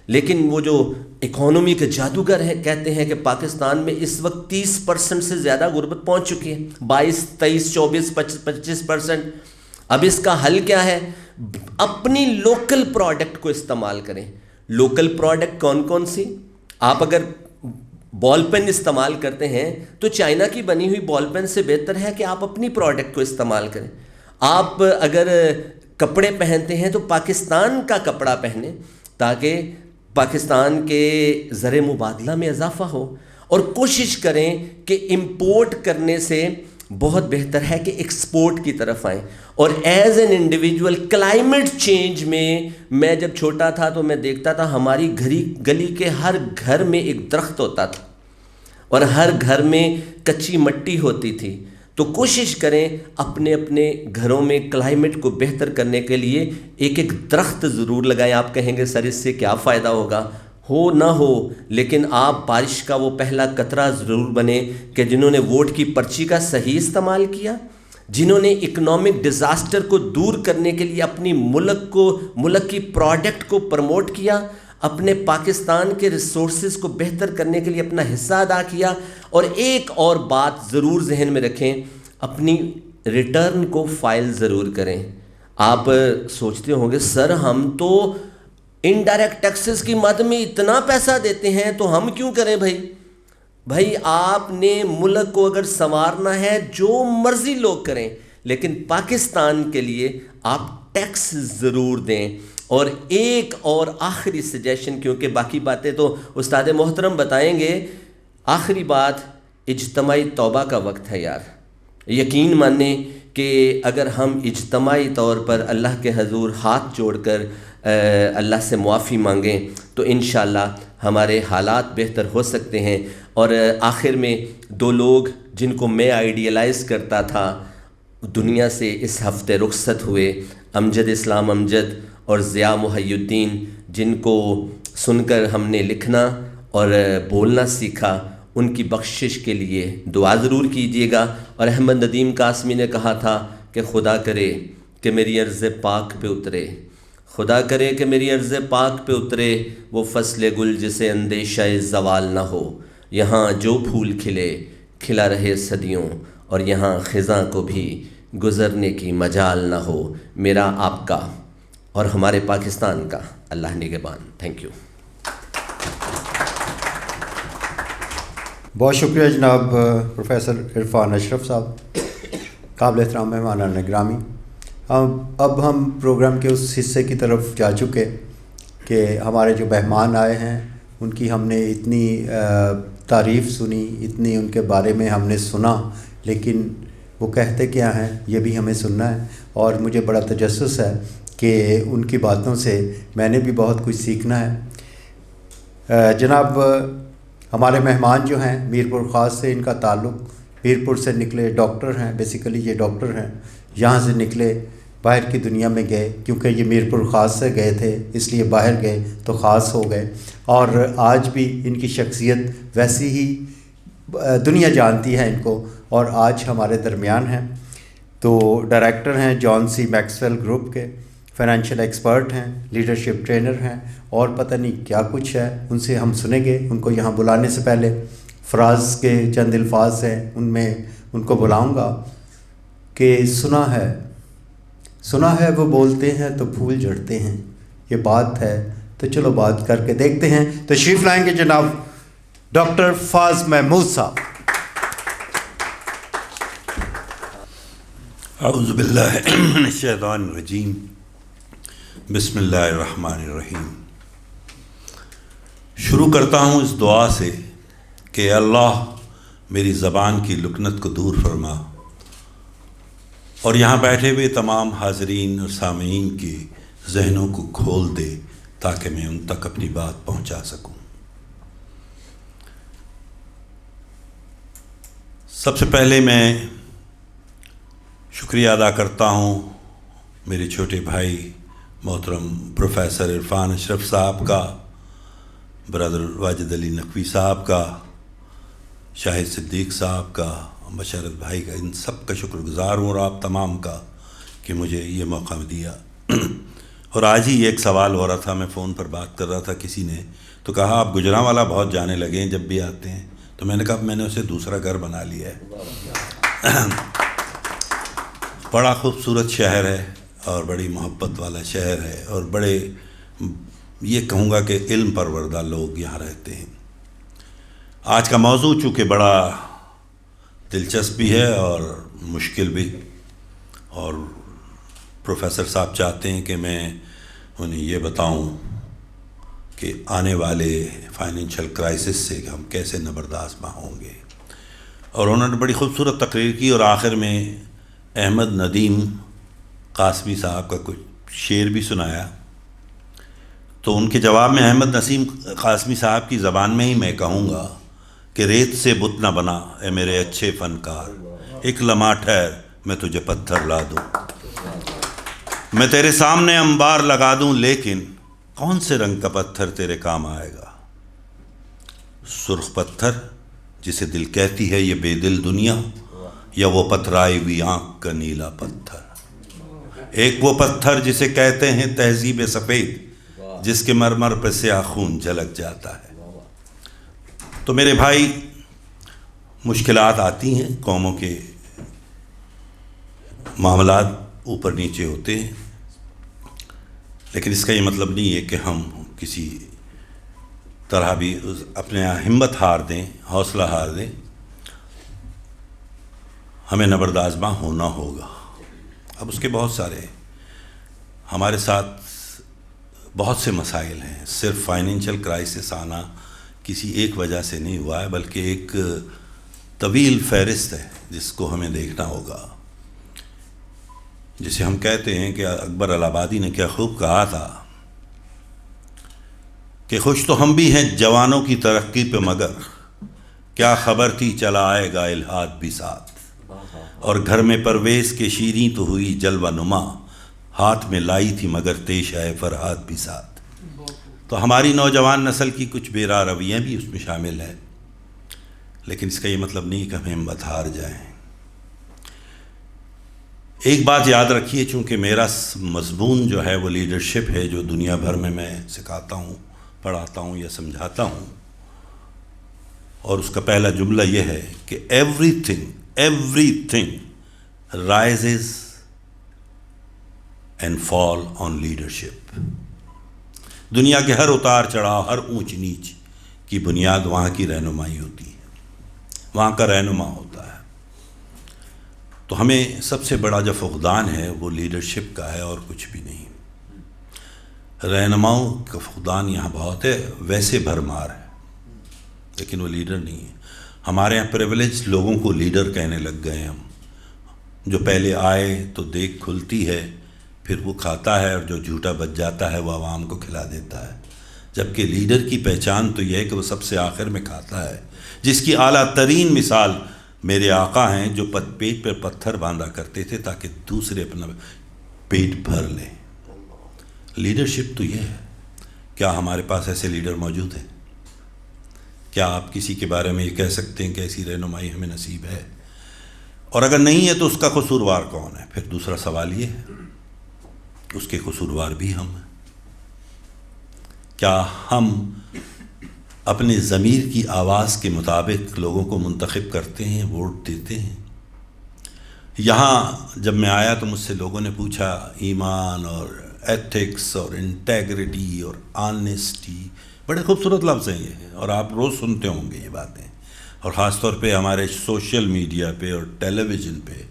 لیکن وہ جو اکانومی کے جادوگر ہیں کہتے ہیں کہ پاکستان میں اس وقت 30% سے زیادہ غربت پہنچ چکی ہے، 22، 23، 24، 25%. اب اس کا حل کیا ہے؟ اپنی لوکل پروڈکٹ کو استعمال کریں. لوکل پروڈکٹ کون کون سی؟ آپ اگر بال پین استعمال کرتے ہیں تو چائنا کی بنی ہوئی بال پین سے بہتر ہے کہ آپ اپنی پروڈکٹ کو استعمال کریں. آپ اگر کپڑے پہنتے ہیں تو پاکستان کا کپڑا پہنیں تاکہ پاکستان کے زر مبادلہ میں اضافہ ہو، اور کوشش کریں کہ امپورٹ کرنے سے بہت بہتر ہے کہ ایکسپورٹ کی طرف آئیں. اور as an individual climate change میں جب چھوٹا تھا تو میں دیکھتا تھا ہماری گلی کے ہر گھر میں ایک درخت ہوتا تھا اور ہر گھر میں کچی مٹی ہوتی تھی. تو کوشش کریں اپنے اپنے گھروں میں کلائمیٹ کو بہتر کرنے کے لیے ایک ایک درخت ضرور لگائیں. آپ کہیں گے سر اس سے کیا فائدہ ہوگا؟ ہو نہ ہو لیکن آپ بارش کا وہ پہلا قطرہ ضرور بنیں کہ جنہوں نے ووٹ کی پرچی کا صحیح استعمال کیا، جنہوں نے اکنامک ڈیزاسٹر کو دور کرنے کے لیے اپنی ملک کی پروڈکٹ کو پروموٹ کیا، اپنے پاکستان کے ریسورسز کو بہتر کرنے کے لیے اپنا حصہ ادا کیا. اور ایک اور بات ضرور ذہن میں رکھیں، اپنی ریٹرن کو فائل ضرور کریں. آپ سوچتے ہوں گے سر ہم تو انڈائریکٹ ٹیکسز کی مد میں اتنا پیسہ دیتے ہیں تو ہم کیوں کریں؟ بھائی آپ نے ملک کو اگر سنوارنا ہے جو مرضی لوگ کریں، لیکن پاکستان کے لیے آپ ٹیکس ضرور دیں. اور ایک اور آخری سجیشن، کیونکہ باقی باتیں تو استاد محترم بتائیں گے، آخری بات، اجتماعی توبہ کا وقت ہے یار. یقین مانیں کہ اگر ہم اجتماعی طور پر اللہ کے حضور ہاتھ جوڑ کر اللہ سے معافی مانگیں تو انشاءاللہ ہمارے حالات بہتر ہو سکتے ہیں. اور آخر میں دو لوگ جن کو میں آئیڈیلائز کرتا تھا دنیا سے اس ہفتے رخصت ہوئے، امجد اسلام امجد اور ضیاء محی الدین، جن کو سن کر ہم نے لکھنا اور بولنا سیکھا. ان کی بخشش کے لیے دعا ضرور کیجیے گا. اور احمد ندیم قاسمی نے کہا تھا کہ خدا کرے کہ میری عرض پاک پہ اترے، خدا کرے کہ میری عرض پاک پہ اترے وہ فصل گل جسے اندیشہ زوال نہ ہو. یہاں جو پھول کھلے کھلا رہے صدیوں، اور یہاں خزاں کو بھی گزرنے کی مجال نہ ہو. میرا آپ کا اور ہمارے پاکستان کا اللہ نگہبان. Thank you. بہت شکریہ جناب پروفیسر عرفان اشرف صاحب، قابل احترام مہمان گرامی. اب ہم پروگرام کے اس حصے کی طرف جا چکے کہ ہمارے جو مہمان آئے ہیں ان کی ہم نے اتنی تعریف سنی، اتنی ان کے بارے میں ہم نے سنا، لیکن وہ کہتے کیا ہیں یہ بھی ہمیں سننا ہے. اور مجھے بڑا تجسس ہے کہ ان کی باتوں سے میں نے بھی بہت کچھ سیکھنا ہے. جناب ہمارے مہمان جو ہیں میر پور خاص سے ان کا تعلق، میر پور سے نکلے ڈاکٹر ہیں، بیسیکلی یہ ڈاکٹر ہیں، یہاں سے نکلے باہر کی دنیا میں گئے، کیونکہ یہ میر پور خاص سے گئے تھے اس لیے باہر گئے تو خاص ہو گئے. اور آج بھی ان کی شخصیت ویسی ہی دنیا جانتی ہے ان کو، اور آج ہمارے درمیان ہیں. تو ڈائریکٹر ہیں جان سی میکسویل گروپ کے، فائنینشیل ایکسپرٹ ہیں، لیڈرشپ ٹرینر ہیں، اور پتہ نہیں کیا کچھ ہے. ان سے ہم سنیں گے. ان کو یہاں بلانے سے پہلے فراز کے چند الفاظ ہیں، ان کو بلاؤں گا کہ سنا ہے وہ بولتے ہیں تو پھول جھڑتے ہیں، یہ بات ہے تو چلو بات کر کے دیکھتے ہیں. تشریف لائیں گے جناب ڈاکٹر فاز محمود صاحب. اعوذ باللہ من الشیطان الرجیم، بسم اللہ الرحمن الرحیم. شروع کرتا ہوں اس دعا سے کہ اللہ میری زبان کی لکنت کو دور فرما، اور یہاں بیٹھے ہوئے تمام حاضرین اور سامعین کے ذہنوں کو کھول دے تاکہ میں ان تک اپنی بات پہنچا سکوں. سب سے پہلے میں شکریہ ادا کرتا ہوں میرے چھوٹے بھائی محترم پروفیسر عرفان اشرف صاحب کا، برادر واجد علی نقوی صاحب کا، شاہد صدیق صاحب کا، بشارت بھائی کا، ان سب کا شکر گزار ہوں، اور آپ تمام کا کہ مجھے یہ موقع دیا۔ اور آج ہی ایک سوال ہو رہا تھا، میں فون پر بات کر رہا تھا، کسی نے تو کہا آپ گجرانوالہ بہت جانے لگے ہیں جب بھی آتے ہیں، تو میں نے کہا میں نے اسے دوسرا گھر بنا لیا ہے۔ بڑا خوبصورت شہر ہے اور بڑی محبت والا شہر ہے، اور بڑے یہ کہوں گا کہ علم پروردہ لوگ یہاں رہتے ہیں۔ آج کا موضوع چونکہ بڑا دلچسپ بھی ہے اور مشکل بھی، اور پروفیسر صاحب چاہتے ہیں کہ میں انہیں یہ بتاؤں کہ آنے والے فائنینشیل کرائسس سے ہم کیسے نبرداز ہوں گے، اور انہوں نے بڑی خوبصورت تقریر کی، اور آخر میں احمد ندیم قاسمی صاحب کا کچھ شعر بھی سنایا۔ تو ان کے جواب میں احمد نسیم قاسمی صاحب کی زبان میں ہی میں کہوں گا کہ ریت سے بت نہ بنا اے میرے اچھے فنکار، ایک لمحہ ٹھہر میں تجھے پتھر لا دوں، میں تیرے سامنے انبار لگا دوں، لیکن کون سے رنگ کا پتھر تیرے کام آئے گا؟ سرخ پتھر جسے دل کہتی ہے یہ بے دل دنیا، یا وہ پتھرائی ہوئی آنکھ کا نیلا پتھر؟ ایک وہ پتھر جسے کہتے ہیں تہذیب سفید، جس کے مرمر پہ سیاہ خون جھلک جاتا ہے۔ تو میرے بھائی، مشکلات آتی ہیں، قوموں کے معاملات اوپر نیچے ہوتے ہیں، لیکن اس کا یہ مطلب نہیں ہے کہ ہم کسی طرح بھی اپنے ہمت ہار دیں، حوصلہ ہار دیں۔ ہمیں نبردازماں ہونا ہوگا۔ اب اس کے بہت سارے ہمارے ساتھ بہت سے مسائل ہیں، صرف فائنینشیل کرائسس آنا کسی ایک وجہ سے نہیں ہوا ہے، بلکہ ایک طویل فہرست ہے جس کو ہمیں دیکھنا ہوگا۔ جسے ہم کہتے ہیں کہ اکبر الہ آبادی نے کیا خوب کہا تھا کہ خوش تو ہم بھی ہیں جوانوں کی ترقی پہ، مگر کیا خبر تھی چلا آئے گا الحاد بھی ساتھ، اور گھر میں پرویز کے شیریں تو ہوئی جلوہ نما، ہاتھ میں لائی تھی مگر پیش آئے فرحاد بھی ساتھ۔ تو ہماری نوجوان نسل کی کچھ بے راہ رویاں بھی اس میں شامل ہیں، لیکن اس کا یہ مطلب نہیں کہ ہم ہمت ہار جائیں۔ ایک بات یاد رکھیے، چونکہ میرا مضمون جو ہے وہ لیڈرشپ ہے، جو دنیا بھر میں سکھاتا ہوں، پڑھاتا ہوں یا سمجھاتا ہوں، اور اس کا پہلا جملہ یہ ہے کہ everything rises and fall on leadership. دنیا کے ہر اتار چڑھاؤ، ہر اونچ نیچ کی بنیاد وہاں کی رہنمائی ہوتی ہے، وہاں کا رہنما ہوتا ہے۔ تو ہمیں سب سے بڑا جو فقدان ہے وہ لیڈرشپ کا ہے اور کچھ بھی نہیں۔ رہنماؤں کا فقدان یہاں بہت ہے، ویسے بھرمار ہے، لیکن وہ لیڈر نہیں ہے۔ ہمارے یہاں پریویلیج لوگوں کو لیڈر کہنے لگ گئے ہم، جو پہلے آئے تو دیکھ کھلتی ہے، پھر وہ کھاتا ہے، اور جو جھوٹا بچ جاتا ہے وہ عوام کو کھلا دیتا ہے۔ جبکہ لیڈر کی پہچان تو یہ ہے کہ وہ سب سے آخر میں کھاتا ہے، جس کی اعلیٰ ترین مثال میرے آقا ہیں، جو پیٹ پر پتھر باندھا کرتے تھے تاکہ دوسرے اپنا پیٹ بھر لیں۔ لیڈرشپ تو یہ ہے۔ کیا ہمارے پاس ایسے لیڈر موجود ہیں؟ کیا آپ کسی کے بارے میں یہ کہہ سکتے ہیں کہ ایسی رہنمائی ہمیں نصیب ہے؟ اور اگر نہیں ہے تو اس کا قصوروار کون ہے؟ پھر دوسرا سوال یہ ہے، اس کے قصوروار بھی ہم ہیں۔ کیا ہم اپنے ضمیر کی آواز کے مطابق لوگوں کو منتخب کرتے ہیں، ووٹ دیتے ہیں؟ یہاں جب میں آیا تو مجھ سے لوگوں نے پوچھا ایمان اور ایتھکس اور انٹیگریٹی اور آنیسٹی، بڑے خوبصورت لفظ ہیں یہ، اور آپ روز سنتے ہوں گے یہ باتیں، اور خاص طور پہ ہمارے سوشل میڈیا پہ اور ٹیلی ویژن پہ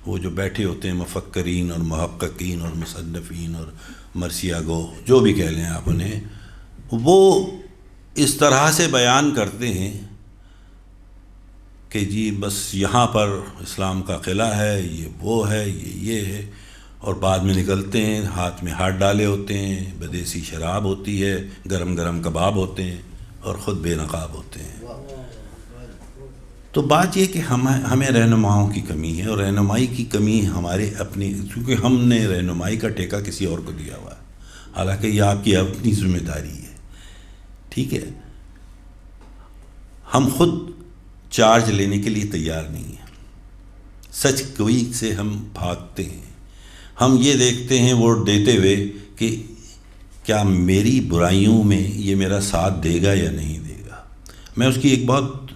وہ جو بیٹھے ہوتے ہیں مفکرین اور محققین اور مصنفین اور مرثیہ گو، جو بھی کہہ لیں آپ انہیں، وہ اس طرح سے بیان کرتے ہیں کہ جی بس یہاں پر اسلام کا قلعہ ہے، یہ وہ ہے، یہ ہے، اور بعد میں نکلتے ہیں ہاتھ میں ہاتھ ڈالے ہوتے ہیں، بدیسی شراب ہوتی ہے، گرم گرم کباب ہوتے ہیں، اور خود بے نقاب ہوتے ہیں۔ تو بات یہ کہ ہمیں رہنماؤں کی کمی ہے، اور رہنمائی کی کمی ہمارے اپنی، کیونکہ ہم نے رہنمائی کا ٹیکہ کسی اور کو دیا ہوا ہے، حالانکہ یہ آپ کی اپنی ذمہ داری ہے، ٹھیک ہے؟ ہم خود چارج لینے کے لیے تیار نہیں ہے. سچ گوئی سے ہم بھاگتے ہیں. ہم یہ دیکھتے ہیں ووٹ دیتے ہوئے کہ کیا میری برائیوں میں یہ میرا ساتھ دے گا یا نہیں دے گا. میں اس کی ایک بہت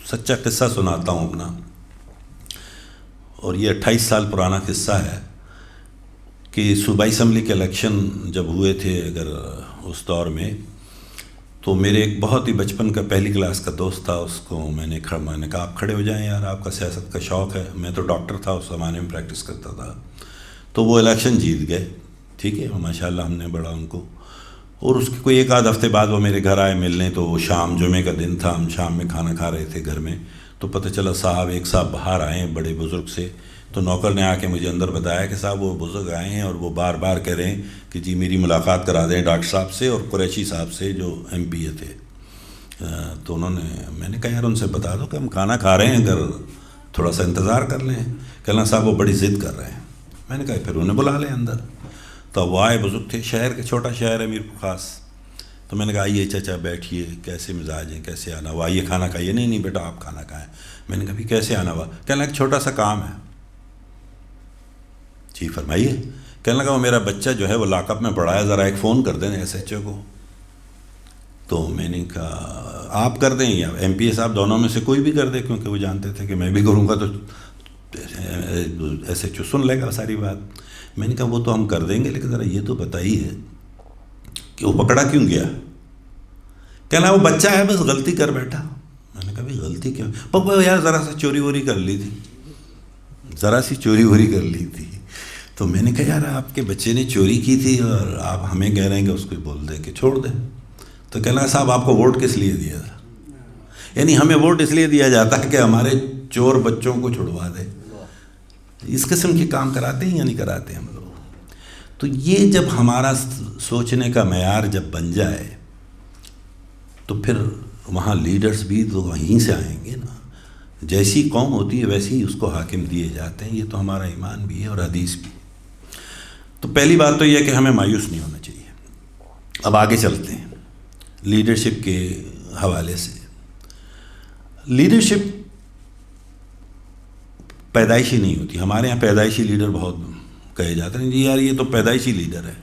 سچا قصہ سناتا ہوں اپنا, اور یہ 28 سال پرانا قصہ ہے کہ صوبائی اسمبلی کے الیکشن جب ہوئے تھے اگر اس دور میں, تو میرے ایک بہت ہی بچپن کا پہلی کلاس کا دوست تھا. اس کو میں نے کہا آپ کھڑے ہو جائیں یار, آپ کا سیاست کا شوق ہے. میں تو ڈاکٹر تھا اس زمانے میں, پریکٹس کرتا تھا. تو وہ الیکشن جیت گئے, ٹھیک ہے, ماشاء اللہ ہم نے بڑا ان کو. اور اس کے کوئی ایک آدھ ہفتے بعد وہ میرے گھر آئے ملنے. تو وہ شام جمعے کا دن تھا, ہم شام میں کھانا کھا رہے تھے گھر میں. تو پتہ چلا ایک صاحب باہر آئے ہیں بڑے بزرگ سے. تو نوکر نے آ کے مجھے اندر بتایا کہ صاحب وہ بزرگ آئے ہیں اور وہ بار بار کہہ رہے ہیں کہ جی میری ملاقات کرا دیں ڈاکٹر صاحب سے اور قریشی صاحب سے جو MP تھے. تو میں نے کہا یار ان سے بتا دو کہ ہم کھانا کھا رہے ہیں, اگر تھوڑا سا انتظار کر لیں. کہنا صاحب وہ بڑی ضد کر رہے ہیں. میں نے کہا پھر انہیں بلا لیں اندر. تو وہ آئے, بزرگ تھے, شہر کے چھوٹا شہر ہے میرپور خاص. تو میں نے کہا آئیے چچا بیٹھیے, کیسے مزاج ہیں, کیسے آنا ہوا, آئیے کھانا کھائیے. نہیں بیٹا آپ کھانا کھائیں. میں نے کہا بھی کیسے آنا ہوا. کہنے لگا ایک چھوٹا سا کام ہے. جی فرمائیے. کہنے لگا وہ میرا بچہ جو ہے وہ لاک اپ میں پڑا ہے, ذرا ایک فون کر دیں SHO کو. تو میں نے کہا آپ کر دیں یا MP صاحب, دونوں میں سے کوئی بھی کر دے, کیونکہ وہ جانتے تھے کہ میں بھی کروں گا تو SHO سن لے گا ساری بات. میں نے کہا وہ تو ہم کر دیں گے, لیکن ذرا یہ تو بتائیے کہ وہ پکڑا کیوں گیا. کہنا وہ بچہ ہے بس غلطی کر بیٹھا. میں نے کہا بھائی غلطی کیوں, پپا یار ذرا سا چوری ووری کر لی تھی, ذرا سی چوری ووری کر لی تھی. تو میں نے کہا یار آپ کے بچے نے چوری کی تھی اور آپ ہمیں کہہ رہے ہیں کہ اس کو بول دیں کہ چھوڑ دیں. تو کہنا صاحب آپ کو ووٹ کس لیے دیا تھا. یعنی ہمیں ووٹ اس لیے دیا جاتا ہے کہ ہمارے چور بچوں کو چھڑوا دے. اس قسم کے کام کراتے ہیں یا نہیں کراتے ہم لوگ. تو یہ جب ہمارا سوچنے کا معیار جب بن جائے تو پھر وہاں لیڈرز بھی تو وہیں سے آئیں گے نا. جیسی قوم ہوتی ہے ویسے ہی اس کو حاکم دیے جاتے ہیں. یہ تو ہمارا ایمان بھی ہے اور حدیث بھی. تو پہلی بات تو یہ ہے کہ ہمیں مایوس نہیں ہونا چاہیے. اب آگے چلتے ہیں لیڈرشپ کے حوالے سے. لیڈرشپ پیدائشی نہیں ہوتی. ہمارے یہاں پیدائشی لیڈر بہت کہے جاتے ہیں. جی یار یہ تو پیدائشی لیڈر ہے.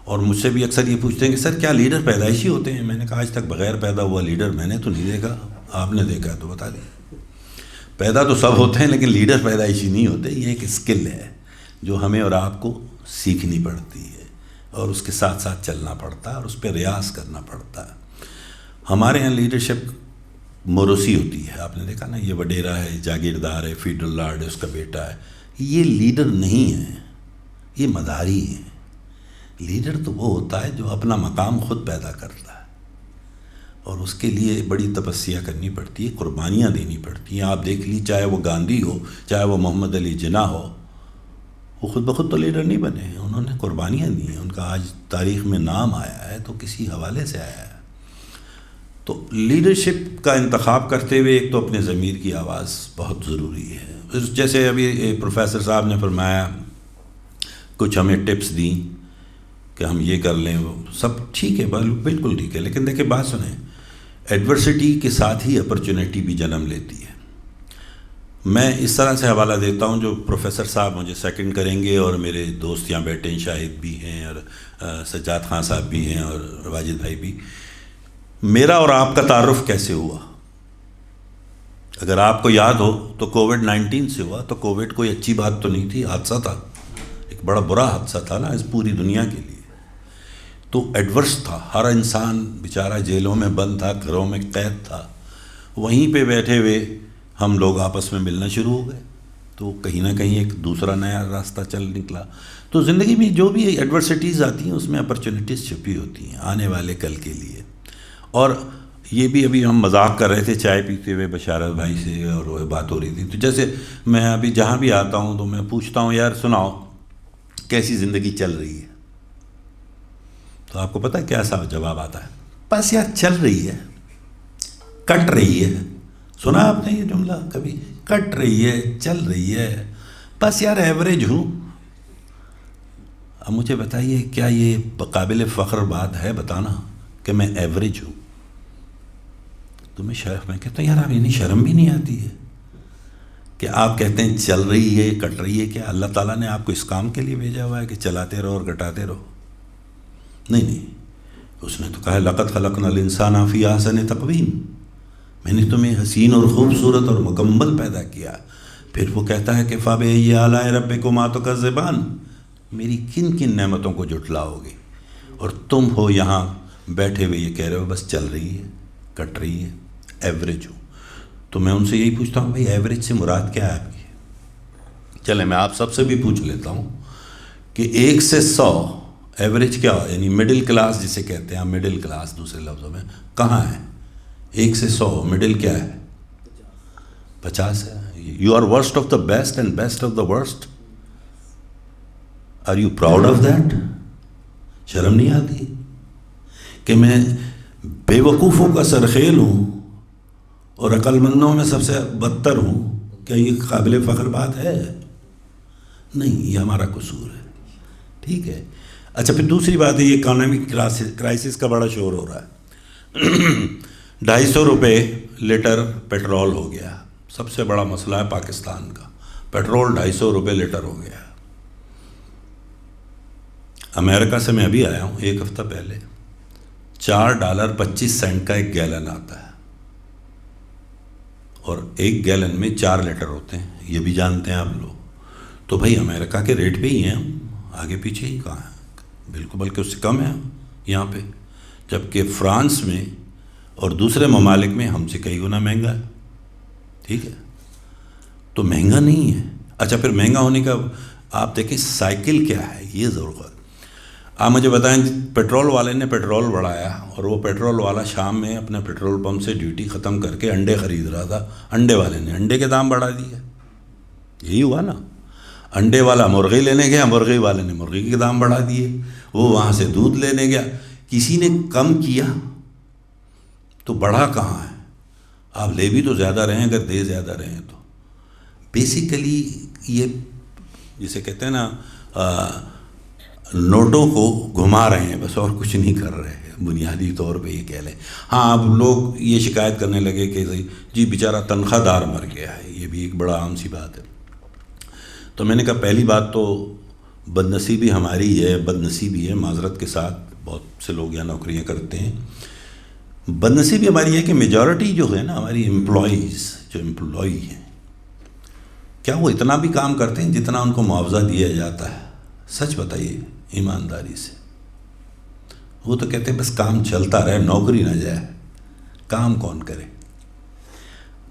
اور مجھ سے بھی اکثر یہ پوچھتے ہیں کہ سر کیا لیڈر پیدائشی ہوتے ہیں. میں نے کہا آج تک بغیر پیدا ہوا لیڈر میں نے تو نہیں دیکھا. آپ نے دیکھا تو بتا دیں. پیدا تو سب ہوتے ہیں لیکن لیڈر پیدائشی نہیں ہوتے. یہ ایک اسکل ہے جو ہمیں اور آپ کو سیکھنی پڑتی ہے اور اس کے ساتھ ساتھ چلنا پڑتا ہے اور اس پہ ریاض کرنا پڑتا ہے. ہمارے یہاں لیڈرشپ موروثی ہوتی ہے. آپ نے دیکھا نا, یہ وڈیرا ہے, جاگیردار ہے, فیڈرل لارڈ ہے, اس کا بیٹا ہے. یہ لیڈر نہیں ہے, یہ مداری ہیں. لیڈر تو وہ ہوتا ہے جو اپنا مقام خود پیدا کرتا ہے اور اس کے لیے بڑی تپسیا کرنی پڑتی ہے, قربانیاں دینی پڑتی ہیں. آپ دیکھ لی, چاہے وہ گاندھی ہو, چاہے وہ محمد علی جناح ہو, وہ خود بخود تو لیڈر نہیں بنے ہیں. انہوں نے قربانیاں دی ہیں. ان کا آج تاریخ میں نام آیا ہے تو کسی حوالے سے آیا ہے. تو لیڈرشپ کا انتخاب کرتے ہوئے ایک تو اپنے ضمیر کی آواز بہت ضروری ہے. جیسے ابھی پروفیسر صاحب نے فرمایا, کچھ ہمیں ٹپس دیں کہ ہم یہ کر لیں, وہ سب ٹھیک ہے, بالکل ٹھیک ہے. لیکن دیکھیں بات سنیں, ایڈورسٹی کے ساتھ ہی اپرچونیٹی بھی جنم لیتی ہے. میں اس طرح سے حوالہ دیتا ہوں, جو پروفیسر صاحب مجھے سیکنڈ کریں گے اور میرے دوست یہاں بیٹھے ہیں, شاہد بھی ہیں اور سجاد خان صاحب بھی ہیں اور واجد بھائی بھی. میرا اور آپ کا تعارف کیسے ہوا؟ اگر آپ کو یاد ہو تو کووڈ-19 سے ہوا. تو کووڈ کوئی اچھی بات تو نہیں تھی, حادثہ تھا, ایک بڑا برا حادثہ تھا نا اس پوری دنیا کے لیے. تو ایڈورس تھا, ہر انسان بیچارہ جیلوں میں بند تھا, گھروں میں قید تھا. وہیں پہ بیٹھے ہوئے ہم لوگ آپس میں ملنا شروع ہو گئے, تو کہیں نہ کہیں ایک دوسرا نیا راستہ چل نکلا. تو زندگی میں جو بھی ایڈورسٹیز آتی ہیں اس میں اپرچونیٹیز چھپی ہوتی ہیں آنے والے کل کے لیے. اور یہ بھی ابھی ہم مذاق کر رہے تھے چائے پیتے ہوئے بشارت بھائی سے, اور وہ بات ہو رہی تھی. تو جیسے میں ابھی جہاں بھی آتا ہوں تو میں پوچھتا ہوں یار سناؤ کیسی زندگی چل رہی ہے. تو آپ کو پتہ ہے کیسا جواب آتا ہے؟ بس یار چل رہی ہے, کٹ رہی ہے. سنا آپ نے یہ جملہ کبھی؟ کٹ رہی ہے, چل رہی ہے, بس یار ایوریج ہوں. اب مجھے بتائیے کیا یہ قابل فخر بات ہے بتانا کہ میں ایوریج ہوں؟ تمہیں شرم، میں کہتا ہوں یار آپ انہیں شرم بھی نہیں آتی ہے کہ آپ کہتے ہیں چل رہی ہے کٹ رہی ہے؟ کیا اللہ تعالیٰ نے آپ کو اس کام کے لیے بھیجا ہوا ہے کہ چلاتے رہو اور کٹاتے رہو؟ نہیں، اس نے تو کہا لقد خلقنا الانسان فی احسن تقویم، میں نے تمہیں حسین اور خوبصورت اور مکمل پیدا کیا. پھر وہ کہتا ہے کہ فَبِأَيِّ آلَاءِ رَبِّكُمَا تُكَذِّبَانِ، میری کن کن نعمتوں کو جھٹلاؤ گے؟ اور تم ہو یہاں بیٹھے ہوئے یہ کہہ رہے ہو بس چل رہی ہے کٹ رہی ہے، ایوریج ہو. تو میں ان سے یہی پوچھتا ہوں بھائی ایوریج سے مراد کیا ہے آپ کی؟ چلیں میں آپ سب سے بھی پوچھ لیتا ہوں کہ 1 سے 100 ایوریج کیا ہو، یعنی مڈل کلاس جسے کہتے ہیں، مڈل کلاس دوسرے لفظوں میں کہاں ہے؟ 1 سے 100 مڈل کیا ہے؟ 50 ہے. You are worst of the best and best of the worst. Are you proud of that? شرم نہیں آتی کہ میں بے وقوفوں کا سرخیل ہوں اور عقل مندوں میں سب سے بدتر ہوں؟ کیا یہ قابل فخر بات ہے؟ نہیں، یہ ہمارا قصور ہے. ٹھیک ہے. اچھا پھر دوسری بات ہے یہ اکانومک کرائسس کا بڑا شور ہو رہا ہے. 250 روپے لیٹر پیٹرول ہو گیا. سب سے بڑا مسئلہ ہے پاکستان کا، پیٹرول 250 روپے لیٹر ہو گیا. امریکہ سے میں ابھی آیا ہوں 1 ہفتہ پہلے، $4.25 کا 1 گیلن آتا ہے، اور 1 گیلن میں 4 لیٹر ہوتے ہیں، یہ بھی جانتے ہیں آپ لوگ. تو بھائی امریکہ کے ریٹ پہ ہی ہیں ہم، آگے پیچھے ہی کہاں ہیں؟ بالکل، بلکہ اس سے کم ہے ہم یہاں پہ، جبکہ فرانس میں اور دوسرے ممالک میں ہم سے کئی گنا مہنگا ہے. ٹھیک ہے، تو مہنگا نہیں ہے. اچھا پھر مہنگا ہونے کا آپ دیکھیں سائیکل کیا ہے، یہ ضرور. آپ مجھے بتائیں پیٹرول والے نے پیٹرول بڑھایا اور وہ پیٹرول والا شام میں اپنے پیٹرول پمپ سے ڈیوٹی ختم کر کے انڈے خرید رہا تھا، انڈے والے نے انڈے کے دام بڑھا دیے. یہی ہوا نا، انڈے والا مرغی لینے گیا، مرغی والے نے مرغی کے دام بڑھا دیے. وہ وہاں سے دودھ لینے گیا، کسی نے کم کیا تو بڑھا کہاں ہے؟ آپ لے بھی تو زیادہ رہیں اگر دے زیادہ رہیں تو. بیسیکلی یہ جسے کہتے ہیں نا نوٹوں کو گھما رہے ہیں بس، اور کچھ نہیں کر رہے ہیں. بنیادی طور پہ یہ کہہ لیں. ہاں اب لوگ یہ شکایت کرنے لگے کہ جی بیچارہ تنخواہ دار مر گیا ہے، یہ بھی ایک بڑا عام سی بات ہے. تو میں نے کہا پہلی بات تو بد نصیبی ہماری ہے، بد نصیبی ہے معذرت کے ساتھ، بہت سے لوگ یہاں نوکریاں کرتے ہیں. بد نصیبی ہماری ہے کہ میجورٹی جو ہے نا ہماری امپلائیز جو امپلائی ہیں، کیا وہ اتنا بھی کام کرتے ہیں جتنا ان کو معاوضہ دیا جاتا ہے؟ سچ بتائیے ایمانداری سے. وہ تو کہتے ہیں بس کام چلتا رہے، نوکری نہ جائے، کام کون کرے.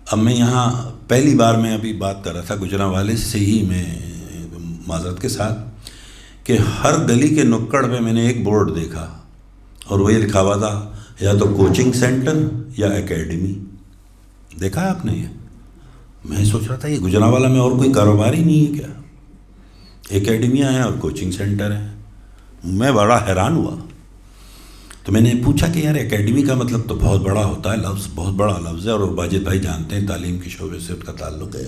اب میں یہاں پہلی بار میں ابھی بات کر رہا تھا گجرانوالے سے ہی، میں معذرت کے ساتھ، کہ ہر گلی کے نکڑ پہ میں نے ایک بورڈ دیکھا اور وہ یہ لکھا ہوا تھا یا تو کوچنگ سینٹر یا اکیڈمی. دیکھا ہے آپ نے یہ؟ میں سوچ رہا تھا یہ گجرانوالہ میں اور کوئی کاروبار ہی نہیں ہے کیا؟ اکیڈمیاں ہیں اور کوچنگ سینٹر ہیں. میں بڑا حیران ہوا. تو میں نے پوچھا کہ یار اکیڈمی کا مطلب تو بہت بڑا ہوتا ہے، لفظ بہت بڑا لفظ ہے، اور باجد بھائی جانتے ہیں تعلیم کے شعبے سے ان کا تعلق ہے.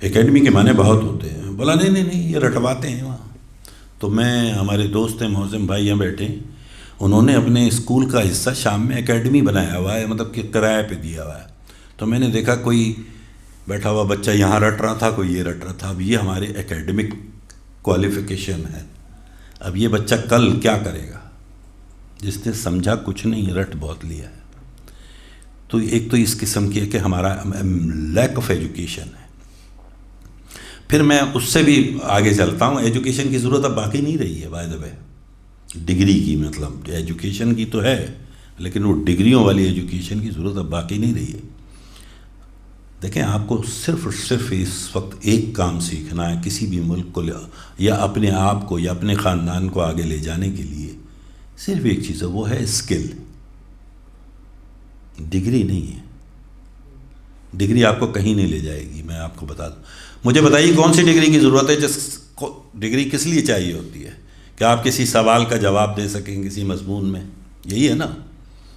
اکیڈمی کے معنی بہت ہوتے ہیں. بولا نہیں یہ رٹواتے ہیں وہاں. تو میں ہمارے دوست ہیں معظم بھائی یہاں بیٹھے ہیں، انہوں نے اپنے اسکول کا حصہ شام میں اکیڈمی بنایا ہوا ہے، مطلب کہ کرائے پہ دیا ہوا ہے. تو میں نے دیکھا کوئی بیٹھا ہوا بچہ یہاں رٹ رہا تھا، کوئی یہ رٹ رہا تھا. اب یہ ہمارے اکیڈمک کوالیفیکیشن ہے. اب یہ بچہ کل کیا کرے گا؟ جس نے سمجھا کچھ نہیں، رٹ بہت لیا ہے. تو ایک تو اس قسم کی ہے کہ ہمارا لیک آف ایجوکیشن ہے. پھر میں اس سے بھی آگے چلتا ہوں. ایجوکیشن کی ضرورت اب باقی نہیں رہی ہے بائی دا وے. ڈگری کی مطلب ایجوکیشن کی تو ہے، لیکن وہ ڈگریوں والی ایجوکیشن کی ضرورت اب باقی نہیں رہی ہے. دیکھیں آپ کو صرف اس وقت ایک کام سیکھنا ہے کسی بھی ملک کو یا اپنے آپ کو یا اپنے خاندان کو آگے لے جانے کے لیے. صرف ایک چیز ہے، وہ ہے اسکل. ڈگری نہیں ہے. ڈگری آپ کو کہیں نہیں لے جائے گی. میں آپ کو بتا دوں. مجھے بتائیے کون سی ڈگری کی ضرورت ہے؟ جس کو ڈگری کس لیے چاہیے ہوتی ہے؟ کہ آپ کسی سوال کا جواب دے سکیں کسی مضمون میں. یہی ہے نا.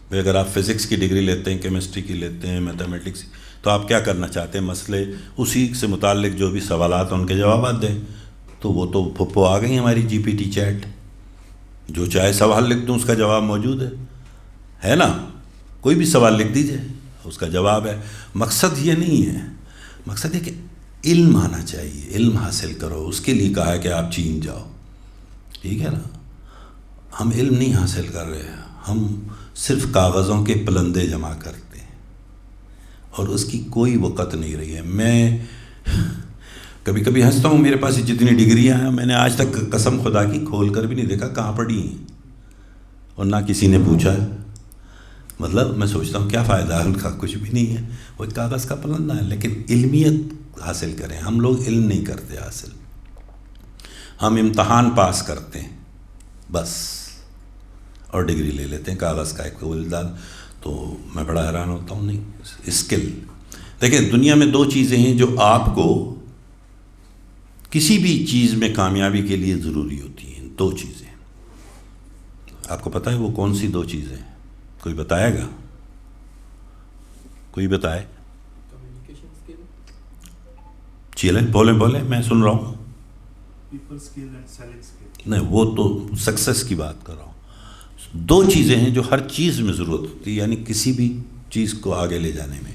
بھائی اگر آپ فزکس کی ڈگری لیتے ہیں، کیمسٹری کی لیتے ہیں، میتھمیٹکس، تو آپ کیا کرنا چاہتے ہیں؟ مسئلے اسی سے متعلق جو بھی سوالات ہیں ان کے جوابات دیں. تو وہ تو پھپھو آ گئی ہماری جی پی ٹی چیٹ. جو چاہے سوال لکھ دوں اس کا جواب موجود ہے نا. کوئی بھی سوال لکھ دیجئے اس کا جواب ہے مقصد یہ نہیں ہے، مقصد ہے کہ علم آنا چاہیے، علم حاصل کرو، اس کے لیے کہا ہے کہ آپ چین جاؤ، ٹھیک ہے نا. ہم علم نہیں حاصل کر رہے ہیں، ہم صرف کاغذوں کے پلندے جمع کرتے ہیں اور اس کی کوئی وقت نہیں رہی ہے. میں کبھی کبھی ہنستا ہوں، میرے پاس جتنی ڈگریاں ہیں میں نے آج تک قسم خدا کی کھول کر بھی نہیں دیکھا کہاں پڑھی ہیں، اور نہ کسی نے پوچھا ہے. مطلب میں سوچتا ہوں کیا فائدہ ہے ان کا، کچھ بھی نہیں ہے، وہ ایک کاغذ کا پلندہ ہے. لیکن علمیت حاصل کریں. ہم لوگ علم نہیں کرتے حاصل، ہم امتحان پاس کرتے ہیں بس اور ڈگری لے لیتے ہیں کاغذ کا ایک ولدان. تو میں بڑا حیران ہوتا ہوں. نہیں، اسکل دیکھیں، دنیا میں دو چیزیں ہیں جو آپ کو کسی بھی چیز میں کامیابی کے لیے ضروری ہوتی ہیں. دو چیزیں آپ کو پتہ ہے وہ کون سی دو چیزیں؟ کوئی بتائے گا؟ کوئی بتائے؟ چلیں بولیں میں سن رہا ہوں. نہیں، وہ تو سکسیس کی بات کر رہا ہوں. دو چیزیں ہیں جو ہر چیز میں ضرورت ہوتی ہے، یعنی کسی بھی چیز کو آگے لے جانے میں.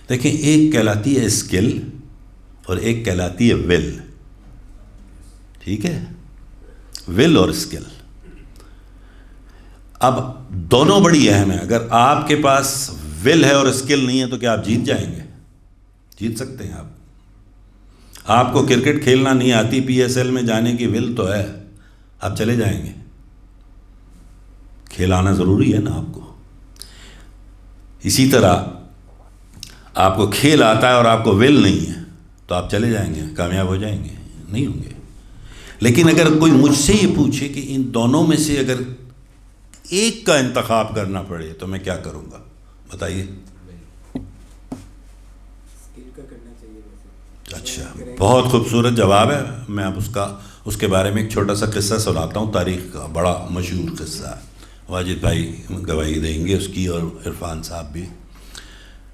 دیکھیں، ایک کہلاتی ہے اسکل اور ایک کہلاتی ہے ول. ٹھیک ہے، ول اور اسکل. اب دونوں بڑی اہم ہیں. اگر آپ کے پاس ول ہے اور اسکل نہیں ہے تو کیا آپ جیت جائیں گے؟ جیت سکتے ہیں آپ کو کرکٹ کھیلنا نہیں آتی، پی ایس ایل میں جانے کی ول تو ہے، آپ چلے جائیں گے. کھیل آنا ضروری ہے نا آپ کو. اسی طرح آپ کو کھیل آتا ہے اور آپ کو ول نہیں ہے تو آپ چلے جائیں گے، کامیاب ہو جائیں گے؟ نہیں ہوں گے. لیکن اگر کوئی مجھ سے یہ پوچھے کہ ان دونوں میں سے اگر ایک کا انتخاب کرنا پڑے تو میں کیا کروں گا، بتائیے. اچھا، بہت خوبصورت جواب ہے. میں اب اس کے بارے میں ایک چھوٹا سا قصہ سناتا ہوں. تاریخ کا بڑا مشہور قصہ ہے، واجد بھائی گواہی دیں گے اس کی اور عرفان صاحب بھی.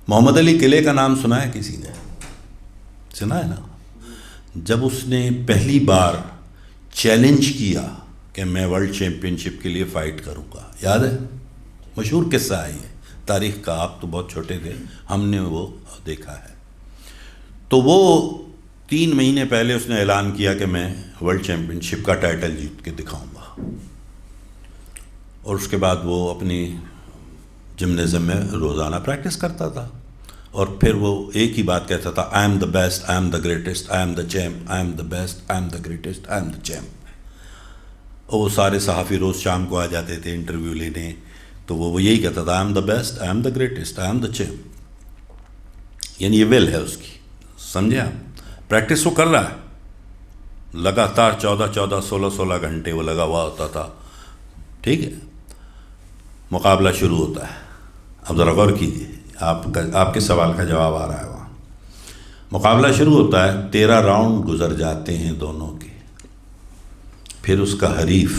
محمد علی قلعے کا نام سنا ہے کسی نے؟ سنا ہے نا. جب اس نے پہلی بار چیلنج کیا کہ میں ورلڈ چیمپئن شپ کے لیے فائٹ کروں گا، یاد ہے؟ مشہور قصہ ہے یہ تاریخ کا. آپ تو بہت چھوٹے تھے، ہم نے وہ دیکھا ہے. تو وہ 3 مہینے پہلے اس نے اعلان کیا کہ میں ورلڈ چیمپئن شپ کا ٹائٹل جیت کے دکھاؤں گا. اور اس کے بعد وہ اپنی جمنازم میں روزانہ پریکٹس کرتا تھا اور پھر وہ ایک ہی بات کہتا تھا، I am the best, I am the greatest, I am the champ, I am the best, I am the greatest, I am the champ. اور وہ سارے صحافی روز شام کو آ جاتے تھے انٹرویو لینے، تو وہ یہی کہتا تھا، I am the best, I am the greatest, I am the champ. یعنی یہ ول ہے اس کی، سمجھے آپ؟ پریکٹس وہ کر رہا ہے لگاتار 14 16 گھنٹے وہ لگا ہوا ہوتا تھا. ٹھیک ہے، مقابلہ شروع ہوتا ہے. اب ذرا غور کیجیے، آپ کے سوال کا جواب آ رہا ہے. وہاں مقابلہ شروع ہوتا ہے، 13 راؤنڈ گزر جاتے ہیں دونوں کے. پھر اس کا حریف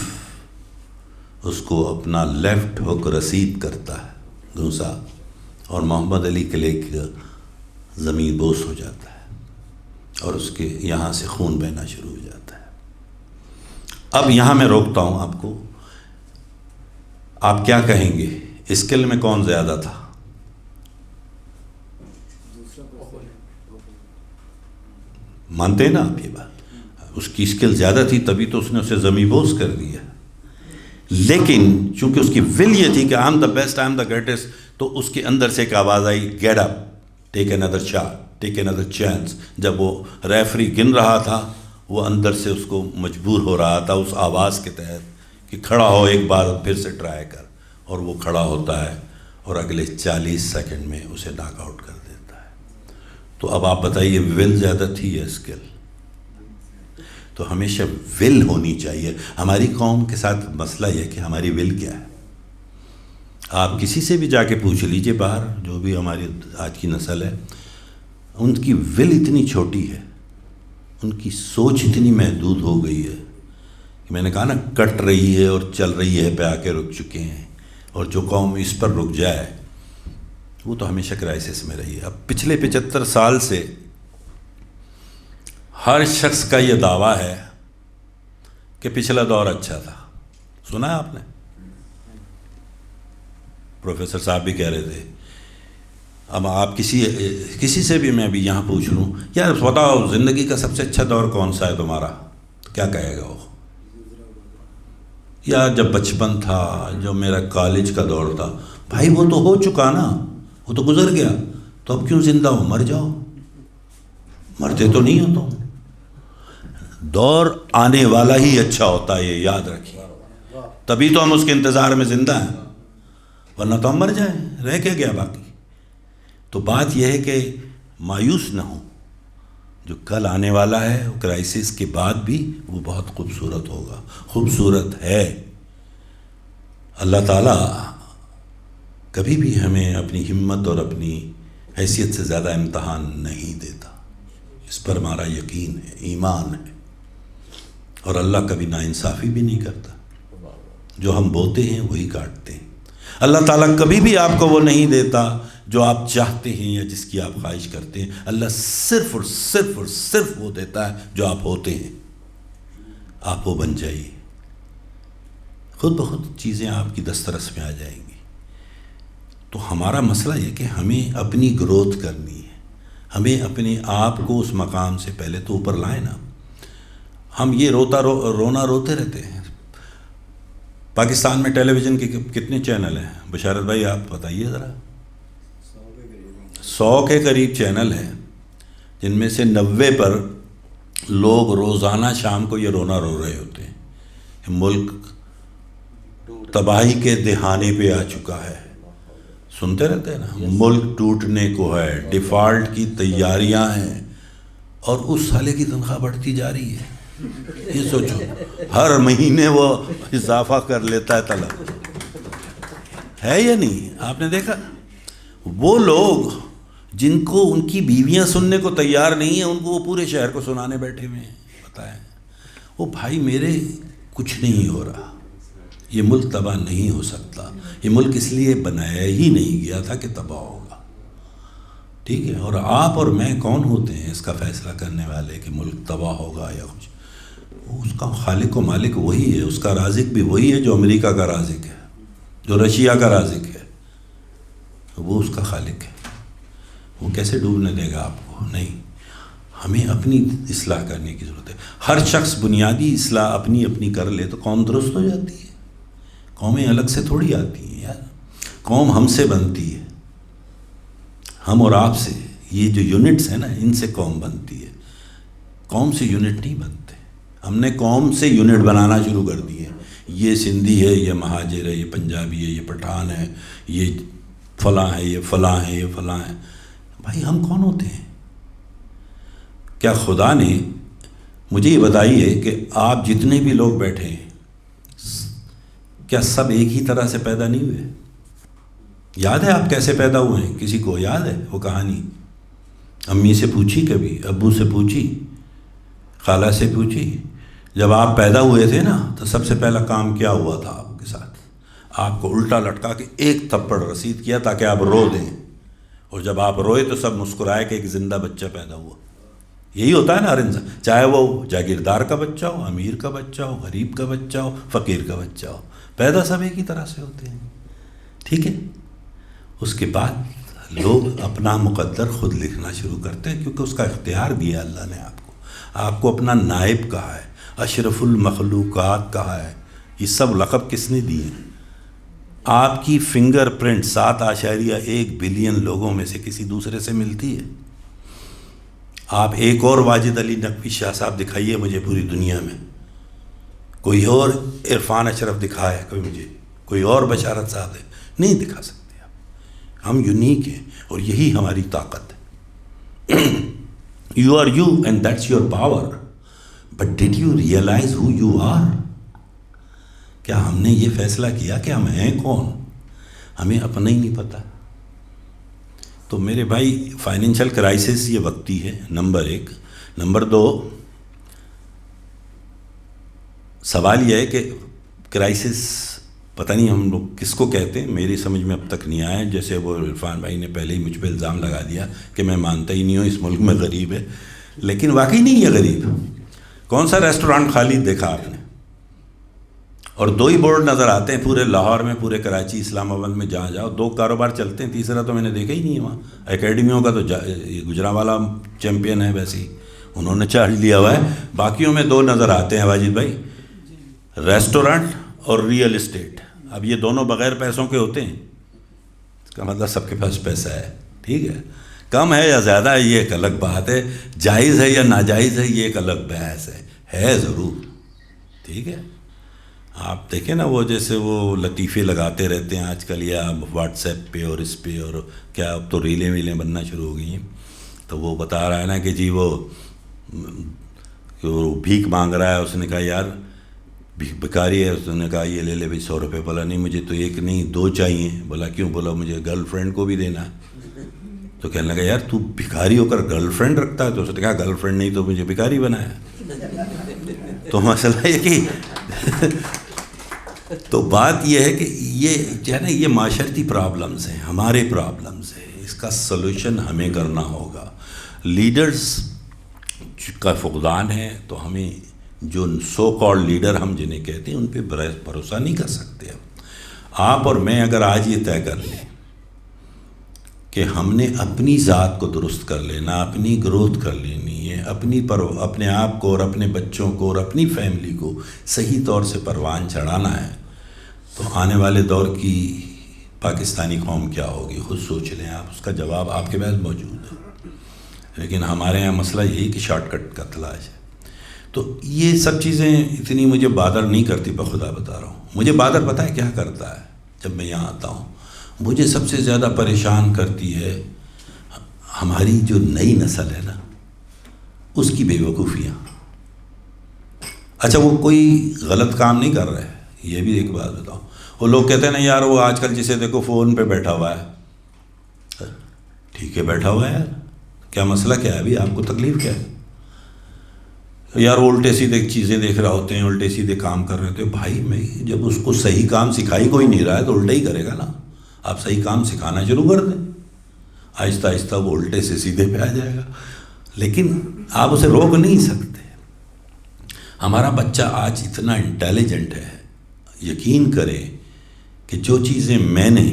اس کو اپنا لیفٹ ہک رسید کرتا ہے گھوسا، اور محمد علی قلعے کا زمین بوس ہو جاتا ہے اور اس کے یہاں سے خون بہنا شروع ہو جاتا ہے. اب یہاں میں روکتا ہوں آپ کو. آپ کیا کہیں گے، اسکل میں کون زیادہ تھا؟ مانتے ہیں نا آپ یہ بات؟ اس کی اسکل زیادہ تھی تبھی تو اس نے اسے زمیں بوس کر دیا. لیکن چونکہ اس کی ول یہ تھی کہ I am the best, I am the greatest, تو اس کے اندر سے ایک آواز آئی، گیٹ اپ، ٹیک اندر شاٹ، ٹیک اندر چانس. جب وہ ریفری گن رہا تھا وہ اندر سے اس کو مجبور ہو رہا تھا اس آواز کے تحت کہ کھڑا ہو، ایک بار پھر سے ٹرائی کر. اور وہ کھڑا ہوتا ہے اور اگلے 40 سیکنڈ میں اسے ناک آؤٹ کر دیتا ہے. تو اب آپ بتائیے، ول زیادہ تھی یا اسکل؟ تو ہمیشہ ول ہونی چاہیے. ہماری قوم کے ساتھ مسئلہ یہ ہے کہ ہماری ول کیا ہے. آپ کسی سے بھی جا کے پوچھ لیجئے باہر، جو بھی ہماری آج کی نسل ہے، ان کی ول اتنی چھوٹی ہے، ان کی سوچ اتنی محدود ہو گئی ہے کہ میں نے کہا نا، کٹ رہی ہے اور چل رہی ہے پہ آ کے رک چکے ہیں. اور جو قوم اس پر رک جائے وہ تو ہمیشہ کرائسس میں رہی ہے. اب پچھلے 75 سال سے ہر شخص کا یہ دعویٰ ہے کہ پچھلا دور اچھا تھا. سنا ہے آپ نے؟ پروفیسر صاحب بھی کہہ رہے تھے اب آپ کسی سے بھی میں ابھی یہاں پوچھ لوں یار بتاؤ زندگی کا سب سے اچھا دور کون سا ہے تمہارا، تو کیا کہے گا وہ؟ یا جب بچپن تھا، جو میرا کالج کا دور تھا. بھائی وہ تو ہو چکا نا، وہ تو گزر گیا، تو اب کیوں زندہ ہو؟ مر جاؤ. مرتے تو نہیں ہو تم. دور آنے والا ہی اچھا ہوتا ہے، یہ یاد رکھیے. تبھی تو ہم اس کے انتظار میں زندہ ہیں، ورنہ تو ہم مر جائیں، رہ کے گیا باقی. تو بات یہ ہے کہ مایوس نہ ہوں. جو کل آنے والا ہے وہ کرائسس کے بعد بھی وہ بہت خوبصورت ہوگا، خوبصورت ہے. اللہ تعالیٰ کبھی بھی ہمیں اپنی ہمت اور اپنی حیثیت سے زیادہ امتحان نہیں دیتا. اس پر ہمارا یقین ہے، ایمان ہے. اور اللہ کبھی ناانصافی بھی نہیں کرتا. جو ہم بوتے ہیں وہی کاٹتے ہیں. اللہ تعالیٰ کبھی بھی آپ کو وہ نہیں دیتا جو آپ چاہتے ہیں یا جس کی آپ خواہش کرتے ہیں. اللہ صرف اور صرف اور صرف وہ دیتا ہے جو آپ ہوتے ہیں. آپ وہ بن جائیے، خود بخود چیزیں آپ کی دسترس میں آ جائیں گی. تو ہمارا مسئلہ یہ کہ ہمیں اپنی گروتھ کرنی ہے. ہمیں اپنے آپ کو اس مقام سے پہلے تو اوپر لائیں نا. ہم یہ رونا روتے رہتے ہیں. پاکستان میں ٹیلی ویژن کے کتنے چینل ہیں بشارت بھائی آپ بتائیے ذرا؟ 100 کے قریب چینل ہیں، جن میں سے 90 پر لوگ روزانہ شام کو یہ رونا رو رہے ہوتے ہیں. ملک تباہی کے دہانے پہ آ چکا ہے. سنتے رہتے ہیں نا، ملک ٹوٹنے کو ہے، ڈیفالٹ کی تیاریاں ہیں، اور اس سالے کی تنخواہ بڑھتی جا رہی ہے. یہ سوچو، ہر مہینے وہ اضافہ کر لیتا ہے طلب. ہے یا نہیں؟ آپ نے دیکھا وہ لوگ جن کو ان کی بیویاں سننے کو تیار نہیں ہیں، ان کو وہ پورے شہر کو سنانے بیٹھے ہوئے ہیں. بتائیں وہ بھائی میرے کچھ نہیں ہو رہا، یہ ملک تباہ نہیں ہو سکتا. یہ ملک اس لیے بنایا ہی نہیں گیا تھا کہ تباہ ہوگا. ٹھیک ہے، اور آپ اور میں کون ہوتے ہیں اس کا فیصلہ کرنے والے کہ ملک تباہ ہوگا یا کچھ؟ اس کا خالق و مالک وہی ہے، اس کا رازق بھی وہی ہے جو امریکہ کا رازق ہے، جو رشیا کا رازق ہے. وہ اس کا خالق ہے. وہ کیسے ڈوبنے دے گا آپ کو؟ نہیں. ہمیں اپنی اصلاح کرنے کی ضرورت ہے. ہر شخص بنیادی اصلاح اپنی اپنی کر لے تو قوم درست ہو جاتی ہے. قومیں الگ سے تھوڑی آتی ہیں یار. قوم ہم سے بنتی ہے، ہم اور آپ سے. یہ جو یونٹس ہیں نا، ان سے قوم بنتی ہے. قوم سے یونٹ نہیں بنتے. ہم نے قوم سے یونٹ بنانا شروع کر دیے. یہ سندھی ہے، یہ مہاجر ہے، یہ پنجابی ہے، یہ پٹھان ہے، یہ فلاں ہے، یہ فلاں ہے، یہ فلاں ہے. بھائی ہم کون ہوتے ہیں؟ کیا خدا نے مجھے یہ بتائیے کہ آپ جتنے بھی لوگ بیٹھے ہیں کیا سب ایک ہی طرح سے پیدا نہیں ہوئے؟ یاد ہے آپ کیسے پیدا ہوئے ہیں؟ کسی کو یاد ہے وہ کہانی؟ امی سے پوچھی، کبھی ابو سے پوچھی، خالہ سے پوچھی؟ جب آپ پیدا ہوئے تھے نا تو سب سے پہلا کام کیا ہوا تھا آپ کے ساتھ؟ آپ کو الٹا لٹکا کے ایک تھپڑ رسید کیا تاکہ آپ رو دیں. اور جب آپ روئے تو سب مسکرائے کہ ایک زندہ بچہ پیدا ہوا. یہی ہوتا ہے نا ہر انسان، چاہے وہ جاگیردار کا بچہ ہو، امیر کا بچہ ہو، غریب کا بچہ ہو، فقیر کا بچہ ہو. پیدا سب ایک ہی طرح سے ہوتے ہیں. ٹھیک ہے. اس کے بعد لوگ اپنا مقدر خود لکھنا شروع کرتے ہیں، کیونکہ اس کا اختیار دیا اللہ نے آپ کو. آپ کو اپنا نائب کہا ہے، اشرف المخلوقات کہا ہے. یہ سب لقب کس نے دیے؟ آپ کی فنگر پرنٹ 7.1 بلین لوگوں میں سے کسی دوسرے سے ملتی ہے. آپ ایک اور واجد علی نقوی شاہ صاحب دکھائیے مجھے پوری دنیا میں. کوئی اور عرفان اشرف دکھائے کوئی مجھے، کوئی اور بشارت صاحب ہے، نہیں دکھا سکتے آپ. ہم یونیک ہیں اور یہی ہماری طاقت ہے. You are you and that's your power. But did you realize who you are? کیا ہم نے یہ فیصلہ کیا کہ ہم ہیں کون؟ ہمیں اپنا ہی نہیں پتہ. تو میرے بھائی فائنینشیل کرائسس یہ وقتی ہے، نمبر 1. نمبر 2، سوال یہ ہے کہ کرائسس پتہ نہیں ہم لوگ کس کو کہتے ہیں، میری سمجھ میں اب تک نہیں آیا. جیسے وہ عرفان بھائی نے پہلے ہی مجھ پہ الزام لگا دیا کہ میں مانتا ہی نہیں ہوں اس ملک میں غریب ہے، لیکن واقعی نہیں ہے غریب. کون سا ریسٹورانٹ خالی دیکھا آپ نے؟ اور 2 ہی بورڈ نظر آتے ہیں پورے لاہور میں، پورے کراچی، اسلام آباد میں، جہاں جاؤ 2 کاروبار چلتے ہیں، تیسرا تو میں نے دیکھا ہی نہیں ہے وہاں۔ اکیڈمیوں کا تو گجرانوالا چیمپئن ہے، ویسے ہی انہوں نے چارج لیا ہوا ہے، باقیوں میں 2 نظر آتے ہیں واجد بھائی، ریسٹورنٹ اور ریئل اسٹیٹ۔ اب یہ دونوں بغیر پیسوں کے ہوتے ہیں، اس کا مطلب سب کے پاس پیسہ ہے، ٹھیک ہے، کم ہے یا زیادہ ہے یہ ایک الگ بات ہے، جائز ہے یا ناجائز ہے یہ ایک الگ بحث ہے ضرور، ٹھیک ہے۔ آپ دیکھیں نا وہ جیسے وہ لطیفے لگاتے رہتے ہیں آج کل، یا واٹس ایپ پہ اور اس پہ، اور کیا اب تو ریلیں ویلیں بننا شروع ہو گئی ہیں، تو وہ بتا رہا ہے نا کہ جی وہ بھیک مانگ رہا ہے، اس نے کہا یار بھکاری ہے، اس نے کہا یہ لے لے بھائی 100 روپے، بولا نہیں مجھے تو 1 نہیں 2 چاہیے، بولا کیوں، بولا مجھے گرل فرینڈ کو بھی دینا ہے، تو کہنے لگا یار تو بھکاری ہو کر گرل فرینڈ رکھتا ہے، تو اس نے کہا گرل فرینڈ نہیں تو مجھے بھکاری بنایا۔ تو مسئلہ یہ کہ تو بات یہ ہے کہ یہ جو ہے نا یہ معاشرتی پرابلمز ہیں، ہمارے پرابلمز ہیں، اس کا سلوشن ہمیں کرنا ہوگا۔ لیڈرز کا فقدان ہے، تو ہمیں جو سو کالڈ لیڈر ہم جنہیں کہتے ہیں ان پہ بھروسہ نہیں کر سکتے۔ آپ اور میں اگر آج یہ طے کر لیں کہ ہم نے اپنی ذات کو درست کر لینا، اپنی گروتھ کر لینی ہے، اپنے آپ کو اور اپنے بچوں کو اور اپنی فیملی کو صحیح طور سے پروان چڑھانا ہے، تو آنے والے دور کی پاکستانی قوم کیا ہوگی خود سوچ لیں آپ، اس کا جواب آپ کے پاس موجود ہے۔ لیکن ہمارے یہاں مسئلہ یہی کہ شارٹ کٹ کا تلاش ہے۔ تو یہ سب چیزیں اتنی مجھے بادر نہیں کرتی، بخدا بتا رہا ہوں۔ مجھے بادر پتہ ہے کیا کرتا ہے جب میں یہاں آتا ہوں؟ مجھے سب سے زیادہ پریشان کرتی ہے ہماری جو نئی نسل ہے نا، اس کی بے وقوفیاں۔ اچھا وہ کوئی غلط کام نہیں کر رہے، یہ بھی ایک بات بتاؤ، وہ لوگ کہتے ہیں نا یار وہ آج کل جسے دیکھو فون پہ بیٹھا ہوا ہے، ٹھیک ہے بیٹھا ہوا ہے یار، کیا مسئلہ کیا ہے ابھی، آپ کو تکلیف کیا ہے یار؟ وہ الٹے سیدھے چیزیں دیکھ رہے ہوتے ہیں، الٹے سیدھے کام کر رہے ہوتے ہیں۔ بھائی میں جب اس کو صحیح کام سکھائی کوئی نہیں رہا ہے تو الٹا ہی کرے گا نا، آپ صحیح کام سکھانا شروع کر دیں، آہستہ آہستہ وہ الٹے سے سیدھے پہ آ جائے گا، لیکن آپ اسے روک نہیں سکتے۔ ہمارا بچہ آج اتنا انٹیلیجنٹ ہے، یقین کرے کہ جو چیزیں میں نے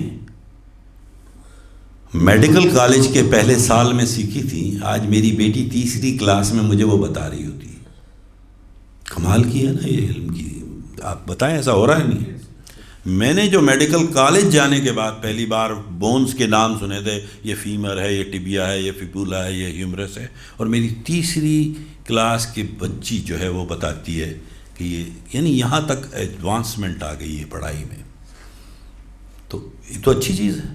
میڈیکل کالج کے پہلے سال میں سیکھی تھی، آج میری بیٹی 3ری کلاس میں مجھے وہ بتا رہی ہوتی ہے۔ کمال کی ہے نا یہ علم کی، آپ بتائیں ایسا ہو رہا ہے نہیں؟ میں نے جو میڈیکل کالج جانے کے بعد پہلی بار بونز کے نام سنے تھے، یہ فیمر ہے، یہ ٹبیا ہے، یہ فیبولا ہے، یہ ہیومرس ہے، اور میری 3ری کلاس کی بچی جو ہے وہ بتاتی ہے کہ یہ، یعنی یہاں تک ایڈوانسمنٹ آ گئی ہے پڑھائی میں، تو یہ تو اچھی چیز ہے۔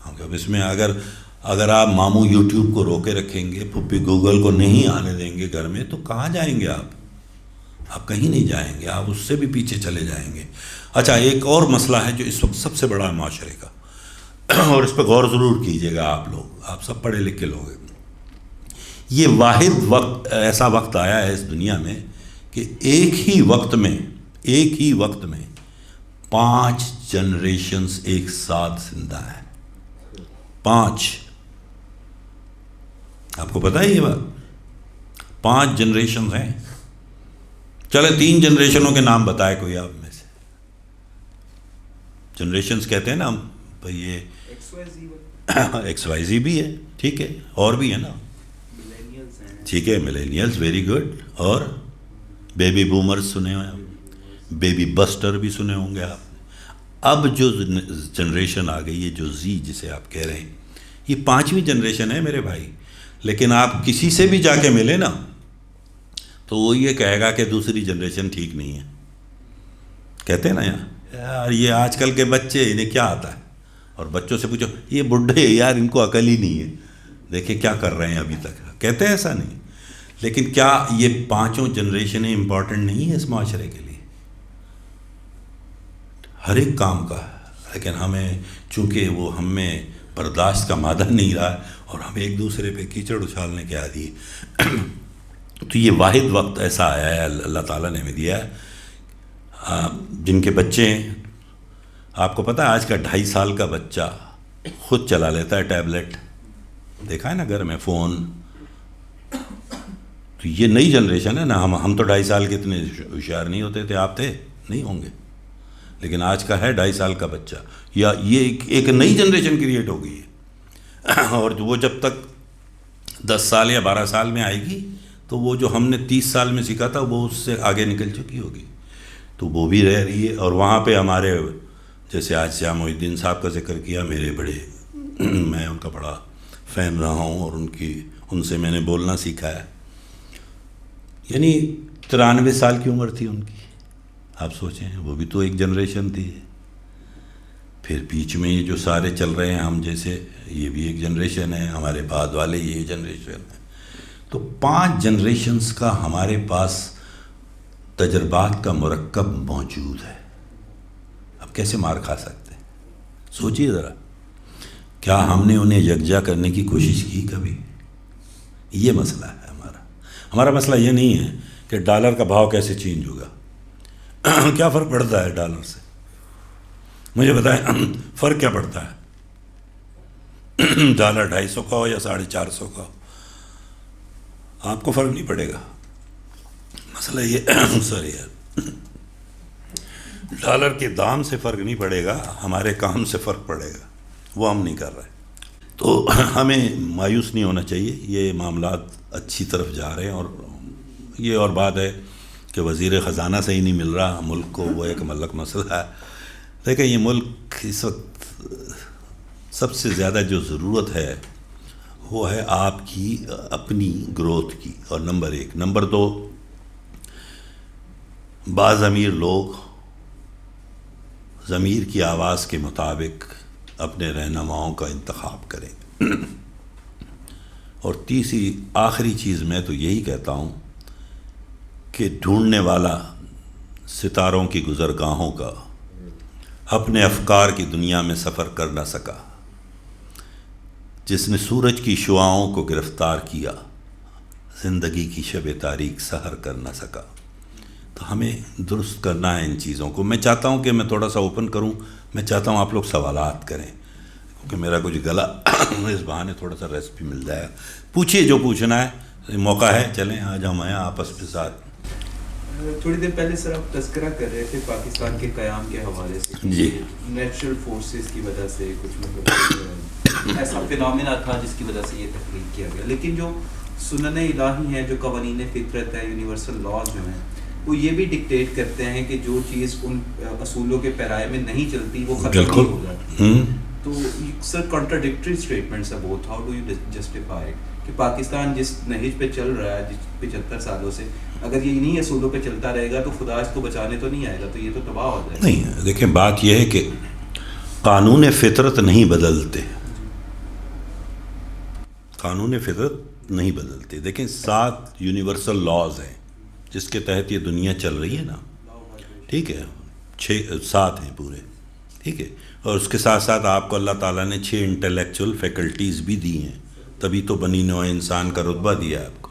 اب اس میں اگر آپ ماموں یوٹیوب کو روکے رکھیں گے، پھپھی گوگل کو نہیں آنے دیں گے گھر میں، تو کہاں جائیں گے آپ کہیں نہیں جائیں گے، آپ اس سے بھی پیچھے چلے جائیں گے۔ اچھا ایک اور مسئلہ ہے جو اس وقت سب سے بڑا ہے معاشرے کا، اور اس پہ غور ضرور کیجیے گا آپ لوگ، آپ سب پڑھے لکھے لوگ ہیں۔ یہ واحد ایسا وقت آیا ہے اس دنیا میں کہ ایک ہی وقت میں 5 جنریشنز ایک ساتھ زندہ ہیں، 5۔ آپ کو پتہ ہے یہ بات؟ 5 جنریشنز ہیں۔ چلے 3 جنریشنوں کے نام بتائے کوئی آپ میں سے۔ جنریشنز کہتے ہیں نا ہم، بھئی یہ ایکس وائی زی بھی ہے، ٹھیک ہے، اور بھی ہے نا، ٹھیک ہے، ملینیلز، ویری گڈ، اور بیبی بومرز سنے ہوئے، بیبی بسٹر بھی سنے ہوں گے آپ۔ اب جو جنریشن آ گئی ہے، جو زی جسے آپ کہہ رہے ہیں، یہ 5ویں جنریشن ہے میرے بھائی۔ لیکن آپ کسی سے بھی جا کے ملے نا تو وہ یہ کہے گا کہ دوسری جنریشن ٹھیک نہیں ہے، کہتے ہیں نا یار یہ آج کل کے بچے انہیں کیا آتا ہے، اور بچوں سے پوچھو یہ بڈھے یار ان کو عقل ہی نہیں ہے، دیکھیں کیا کر رہے ہیں ابھی تک، کہتے ہیں ایسا نہیں۔ لیکن کیا یہ 5 جنریشنیں امپورٹنٹ نہیں ہیں اس معاشرے کے لیے؟ ہر ایک کام کا، لیکن ہمیں چونکہ وہ ہم میں برداشت کا مادہ نہیں رہا اور ہم ایک دوسرے پہ کیچڑ اچھالنے کے عادی ہیں۔ تو یہ واحد وقت ایسا آیا ہے اللہ تعالیٰ نے ہمیں دیا ہے، جن کے بچے ہیں، آپ کو پتہ ہے آج کا 2.5 سال کا بچہ خود چلا لیتا ہے ٹیبلٹ، دیکھا ہے نا گھر میں، فون۔ تو یہ نئی جنریشن ہے نا، ہم تو 2.5 سال کے اتنے ہوشیار نہیں ہوتے تھے، آپ تھے نہیں ہوں گے، لیکن آج کا ہے 2.5 سال کا بچہ. یا یہ ایک نئی جنریشن کریٹ ہو گئی ہے اور وہ جب تک 10 سال یا 12 سال میں آئے گی تو وہ جو ہم نے 30 سال میں سیکھا تھا وہ اس سے آگے نکل چکی ہوگی. تو وہ بھی رہ رہی ہے. اور وہاں پہ ہمارے جیسے آج شاہ محی الدین صاحب کا ذکر کیا, میرے بڑے میں ان کا بڑا فین رہا ہوں اور ان سے میں نے بولنا سیکھا ہے. یعنی 93 سال کی عمر تھی ان کی. آپ سوچیں, وہ بھی تو ایک جنریشن تھی. پھر بیچ میں یہ جو سارے چل رہے ہیں ہم جیسے, یہ بھی ایک جنریشن ہے. ہمارے بعد والے یہ جنریشن ہے. تو 5 جنریشنز کا ہمارے پاس تجربات کا مرکب موجود ہے. اب کیسے مار کھا سکتے ہیں؟ سوچیے ذرا, کیا ہم نے انہیں یکجا کرنے کی کوشش کی کبھی؟ یہ مسئلہ ہے ہمارا مسئلہ یہ نہیں ہے کہ ڈالر کا بھاؤ کیسے چینج ہوگا. کیا فرق پڑتا ہے ڈالر سے؟ مجھے بتائیں فرق کیا پڑتا ہے؟ ڈالر 250 کا ہو یا 450 کا ہو, آپ کو فرق نہیں پڑے گا. مسئلہ یہ سوری یار, ڈالر کے دام سے فرق نہیں پڑے گا, ہمارے کام سے فرق پڑے گا. وہ ہم نہیں کر رہے. تو ہمیں مایوس نہیں ہونا چاہیے. یہ معاملات اچھی طرف جا رہے ہیں. اور یہ اور بات ہے کہ وزیر خزانہ سے ہی نہیں مل رہا ملک کو, وہ ایک ملک مسئلہ ہے. دیکھیں یہ ملک اس وقت سب سے زیادہ جو ضرورت ہے وہ ہے آپ کی اپنی گروتھ کی. اور نمبر 1. نمبر 2, بعض امیر لوگ ضمیر کی آواز کے مطابق اپنے رہنماؤں کا انتخاب کریں. اور تیسری آخری چیز میں تو یہی کہتا ہوں کہ ڈھونڈنے والا ستاروں کی گزرگاہوں کا اپنے افکار کی دنیا میں سفر کر نہ سکا. جس نے سورج کی شعاؤں کو گرفتار کیا زندگی کی شب تاریک سحر کر نہ سکا. تو ہمیں درست کرنا ہے ان چیزوں کو. میں چاہتا ہوں کہ میں تھوڑا سا اوپن کروں. میں چاہتا ہوں آپ لوگ سوالات کریں کیونکہ میرا کچھ گلا اس بہانے تھوڑا سا ریسٹ بھی مل جائے گا. پوچھیے جو پوچھنا ہے, موقع ہے. چلیں آج ہم آئیں آپس کے ساتھ. تھوڑی دیر پہلے سر آپ تذکرہ کر رہے تھے پاکستان کے قیام کے حوالے سے. جی, نیچرل فورسز کی وجہ سے کچھ مطلب ایسا فینومینا تھا جس کی وجہ سے یہ تخلیق کیا گیا. لیکن جو سنن الہی ہیں, جو قوانین فطرت ہے, یونیورسل لاز جو ہیں, وہ یہ بھی ڈکٹیٹ کرتے ہیں کہ جو چیز ان اصولوں کے پیرائے میں نہیں چلتی وہ ختم ہو جاتی ہے. تو سر کانٹراڈکٹری اسٹیٹمنٹس ہے both. How do you justify کہ پاکستان جس نہج پہ چل رہا ہے 75 سالوں سے, اگر یہ انہی اصولوں پہ چلتا رہے گا تو خدا اس کو بچانے تو نہیں آئے گا, تو یہ تو تباہ ہو جائے گا. نہیں, دیکھیں بات یہ ہے کہ قانون فطرت نہیں بدلتے. قانون فطرت نہیں بدلتے. دیکھیں 7 یونیورسل لاز ہیں جس کے تحت یہ دنیا چل رہی ہے نا. ٹھیک ہے, 7 ہیں پورے. ٹھیک ہے, اور اس کے ساتھ ساتھ آپ کو اللہ تعالیٰ نے 6 انٹلیکچول فیکلٹیز بھی دی ہیں, تبھی تو بنی نوع انسان کا رتبہ دیا ہے آپ کو.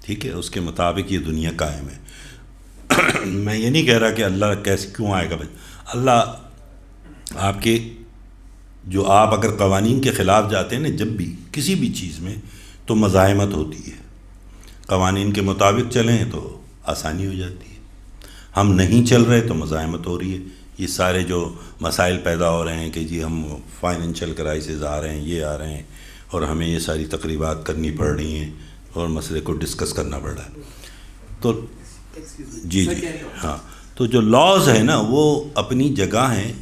ٹھیک ہے, اس کے مطابق یہ دنیا قائم ہے. میں یہ نہیں کہہ رہا کہ اللہ کیسے کیوں آئے گا. اللہ آپ کے جو آپ اگر قوانین کے خلاف جاتے ہیں نا جب بھی کسی بھی چیز میں, تو مزاحمت ہوتی ہے. قوانین کے مطابق چلیں تو آسانی ہو جاتی ہے. ہم نہیں چل رہے تو مزاحمت ہو رہی ہے. یہ سارے جو مسائل پیدا ہو رہے ہیں کہ جی ہم فائنینشیل کرائسز آ رہے ہیں, یہ آ رہے ہیں, اور ہمیں یہ ساری تقریبات کرنی پڑ رہی ہیں اور مسئلے کو ڈسکس کرنا پڑ رہا ہے. تو جی ہاں, تو جو لاز ہیں نا وہ اپنی جگہ ہیں.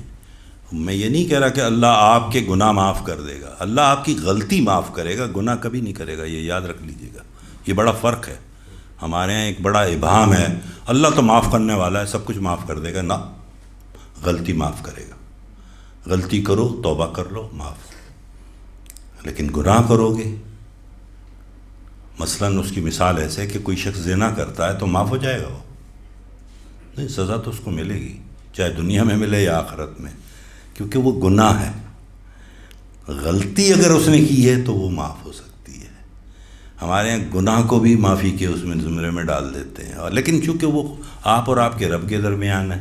میں یہ نہیں کہہ رہا کہ اللہ آپ کے گناہ معاف کر دے گا. اللہ آپ کی غلطی معاف کرے گا, گناہ کبھی نہیں کرے گا. یہ یاد رکھ لیجیے گا. یہ بڑا فرق ہے. ہمارے یہاں ایک بڑا ابہام ہے, اللہ تو معاف کرنے والا ہے, سب کچھ معاف کر دے گا. نہ, غلطی معاف کرے گا. غلطی کرو, توبہ کر لو, معاف. لیکن گناہ کرو گے, مثلاً اس کی مثال ایسے ہے کہ کوئی شخص زنا کرتا ہے تو معاف ہو جائے گا وہ؟ نہیں, سزا تو اس کو ملے گی, چاہے دنیا میں ملے یا آخرت میں, کیونکہ وہ گناہ ہے. غلطی اگر اس نے کی ہے تو وہ معاف ہو سکتی ہے. ہمارے یہاں گناہ کو بھی معافی کے اس میں زمرے میں ڈال دیتے ہیں. اور لیکن چونکہ وہ آپ اور آپ کے رب کے درمیان ہے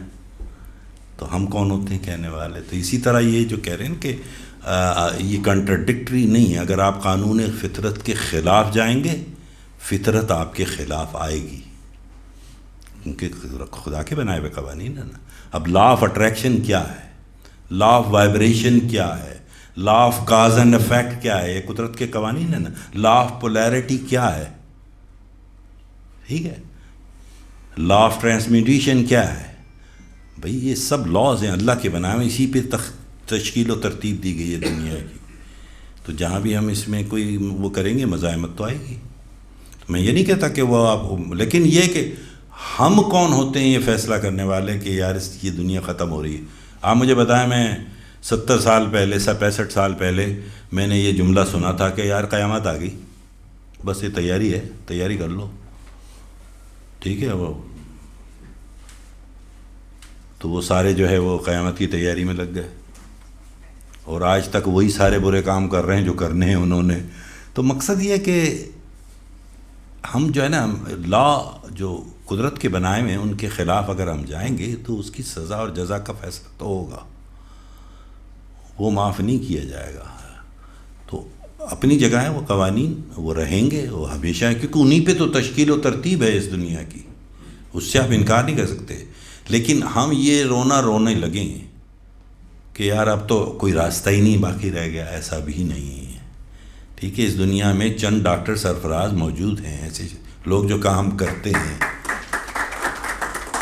تو ہم کون ہوتے ہیں کہنے والے. تو اسی طرح یہ جو کہہ رہے ہیں کہ یہ کنٹراڈکٹری نہیں ہے. اگر آپ قانون فطرت کے خلاف جائیں گے, فطرت آپ کے خلاف آئے گی. کیونکہ خدا کے بنائے ہوئے قوانین ہیں نا. اب لا آف اٹریکشن کیا ہے, لا آف وائبریشن کیا ہے, law of cause and effect کیا ہے, یہ قدرت کے قوانین ہیں نا. لا آف پولیرٹی کیا ہے, ٹھیک ہے, لا آف ٹرانسمیٹیشن کیا ہے, بھئی یہ سب لاز ہیں اللہ کے بنائے ہوئے, اسی پہ تشکیل و ترتیب دی گئی ہے دنیا کی. تو جہاں بھی ہم اس میں کوئی وہ کریں گے مزاحمت تو آئے گی. میں یہ نہیں کہتا کہ وہ آپ, لیکن یہ کہ ہم کون ہوتے ہیں یہ فیصلہ کرنے والے کہ یار یہ دنیا ختم ہو رہی ہے. آپ مجھے بتائیں, میں 70 سال پہلے 65 سال پہلے میں نے یہ جملہ سنا تھا کہ یار قیامت آ گئی, بس یہ تیاری ہے, تیاری کر لو, ٹھیک ہے. وہ تو وہ سارے جو ہے وہ قیامت کی تیاری میں لگ گئے, اور آج تک وہی سارے برے کام کر رہے ہیں جو کرنے ہیں انہوں نے. تو مقصد یہ ہے کہ ہم جو ہے نا, لا جو قدرت کے بنائے ہوئے ہیں ان کے خلاف اگر ہم جائیں گے تو اس کی سزا اور جزا کا فیصلہ تو ہوگا, وہ معاف نہیں کیا جائے گا. تو اپنی جگہ ہے وہ قوانین, وہ رہیں گے, وہ ہمیشہ ہے, کیونکہ انہی پہ تو تشکیل و ترتیب ہے اس دنیا کی, اس سے آپ انکار نہیں کر سکتے. لیکن ہم یہ رونے لگیں کہ یار اب تو کوئی راستہ ہی نہیں باقی رہ گیا, ایسا بھی نہیں ہے, ٹھیک ہے. اس دنیا میں چند ڈاکٹر سرفراز موجود ہیں, ایسے لوگ جو کام کرتے ہیں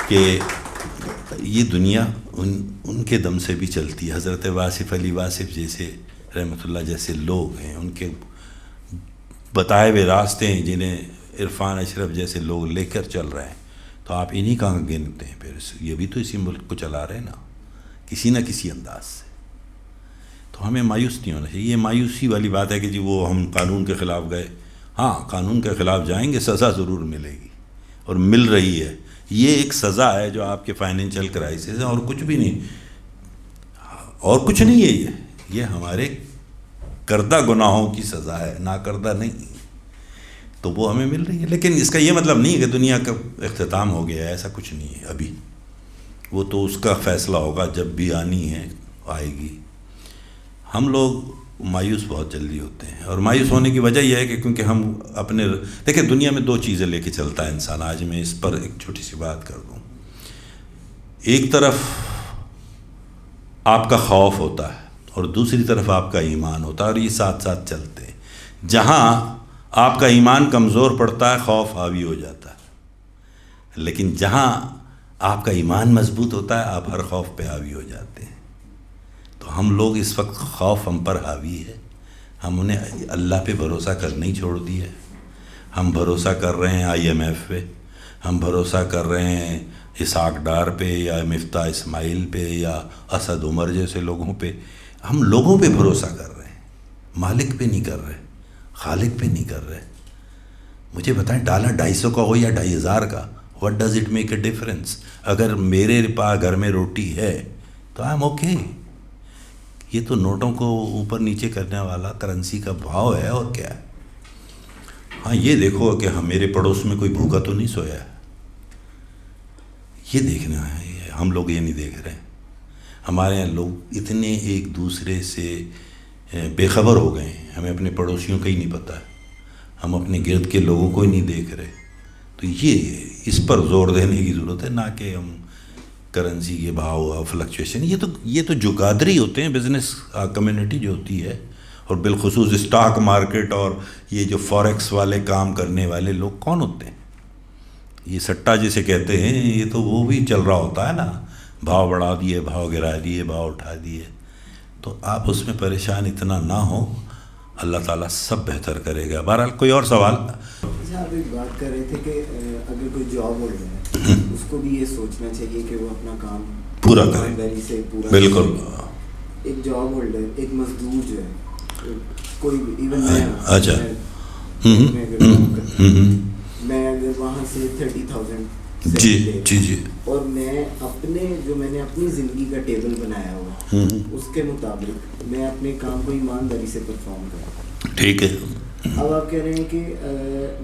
کہ یہ دنیا ان کے دم سے بھی چلتی ہے. حضرت واصف علی واصف جیسے رحمۃ اللہ جیسے لوگ ہیں, ان کے بتائے ہوئے راستے ہیں جنہیں عرفان اشرف جیسے لوگ لے کر چل رہے ہیں. تو آپ انہی کا گنتے ہیں, پھر یہ بھی تو اسی ملک کو چلا رہے ہیں نا کسی نہ کسی انداز سے. تو ہمیں مایوس نہیں ہونا چاہیے. یہ مایوسی والی بات ہے کہ جی وہ ہم قانون کے خلاف گئے. ہاں قانون کے خلاف جائیں گے, سزا ضرور ملے گی اور مل رہی ہے. یہ ایک سزا ہے جو آپ کے فائنینشیل کرائسس ہے, اور کچھ بھی نہیں, اور کچھ نہیں ہے. یہ ہمارے کردہ گناہوں کی سزا ہے, نا کردہ نہیں, تو وہ ہمیں مل رہی ہے. لیکن اس کا یہ مطلب نہیں ہے کہ دنیا کا اختتام ہو گیا ہے, ایسا کچھ نہیں ہے ابھی. وہ تو اس کا فیصلہ ہوگا جب بھی آنی ہے آئے گی. ہم لوگ مایوس بہت جلدی ہوتے ہیں, اور مایوس ہونے کی وجہ یہ ہے کہ کیونکہ ہم اپنے دیکھیں دنیا میں 2 چیزیں لے کے چلتا ہے انسان. آج میں اس پر ایک چھوٹی سی بات کر دوں. ایک طرف آپ کا خوف ہوتا ہے اور دوسری طرف آپ کا ایمان ہوتا ہے, اور یہ ساتھ ساتھ چلتے ہیں. جہاں آپ کا ایمان کمزور پڑتا ہے خوف حاوی ہو جاتا ہے, لیکن جہاں آپ کا ایمان مضبوط ہوتا ہے آپ ہر خوف پہ حاوی ہو جاتے ہیں. تو ہم لوگ اس وقت خوف ہم پر حاوی ہے, ہم انہیں اللہ پہ بھروسہ کرنا ہی چھوڑ دیا ہے. ہم بھروسہ کر رہے ہیں IMF پہ, ہم بھروسہ کر رہے ہیں اسحاق ڈار پہ یا مفتاح اسماعیل پہ یا اسد عمر جیسے لوگوں پہ. ہم لوگوں پہ بھروسہ کر رہے ہیں, مالک پہ نہیں کر رہے, خالق پہ نہیں کر رہے. مجھے بتائیں $250 کا ہو یا 2500 کا, what does it make a difference؟ اگر میرے پاس گھر میں روٹی ہے تو آئی ایم اوکے. یہ تو نوٹوں کو اوپر نیچے کرنے والا کرنسی کا بھاؤ ہے, اور کیا ہے. ہاں یہ دیکھو کہ میرے پڑوس میں کوئی بھوکا تو نہیں سویا ہے, یہ دیکھنا ہے. ہم لوگ یہ نہیں دیکھ رہے. ہمارے یہاں لوگ اتنے ایک دوسرے سے بے خبر ہو گئے ہیں, ہمیں اپنے پڑوسیوں کا ہی نہیں پتہ ہے, ہم اپنے گرد کے لوگوں کو ہی نہیں دیکھ رہے. تو یہ اس پر زور دینے کی ضرورت ہے, نہ کہ ہم کرنسی کے بھاؤ فلکچویشن. یہ تو جگادری ہوتے ہیں, بزنس کمیونٹی جو ہوتی ہے, اور بالخصوص اسٹاک مارکیٹ اور یہ جو فوریکس والے کام کرنے والے لوگ کون ہوتے ہیں. یہ سٹا جسے کہتے ہیں, یہ تو وہ بھی چل رہا ہوتا ہے نا, بھاؤ بڑھا دیے, بھاؤ گرا دیے, بھاؤ اٹھا دیے. تو آپ اس میں پریشان اتنا نہ ہو, اللہ تعالیٰ سب بہتر کرے گا. بہرحال کوئی اور سوال؟ آپ ایک بات کر رہے تھے کہ اگر کوئی جاب ہولڈر ہے اس کو بھی یہ سوچنا چاہیے کہ وہ اپنا کام پورا کرے. بالکل. ایک جاب ہولڈر, ایک مزدور جو ہے, کوئی ایون اچھا میں اگر وہاں سے 30,000 جی اور میں میں نے اپنی زندگی کا ٹیبل بنایا ہوا اس کے مطابق میں اپنے کام کو ایمانداری سے پرفارم کروں, ٹھیک ہے. اب آپ کہہ رہے ہیں کہ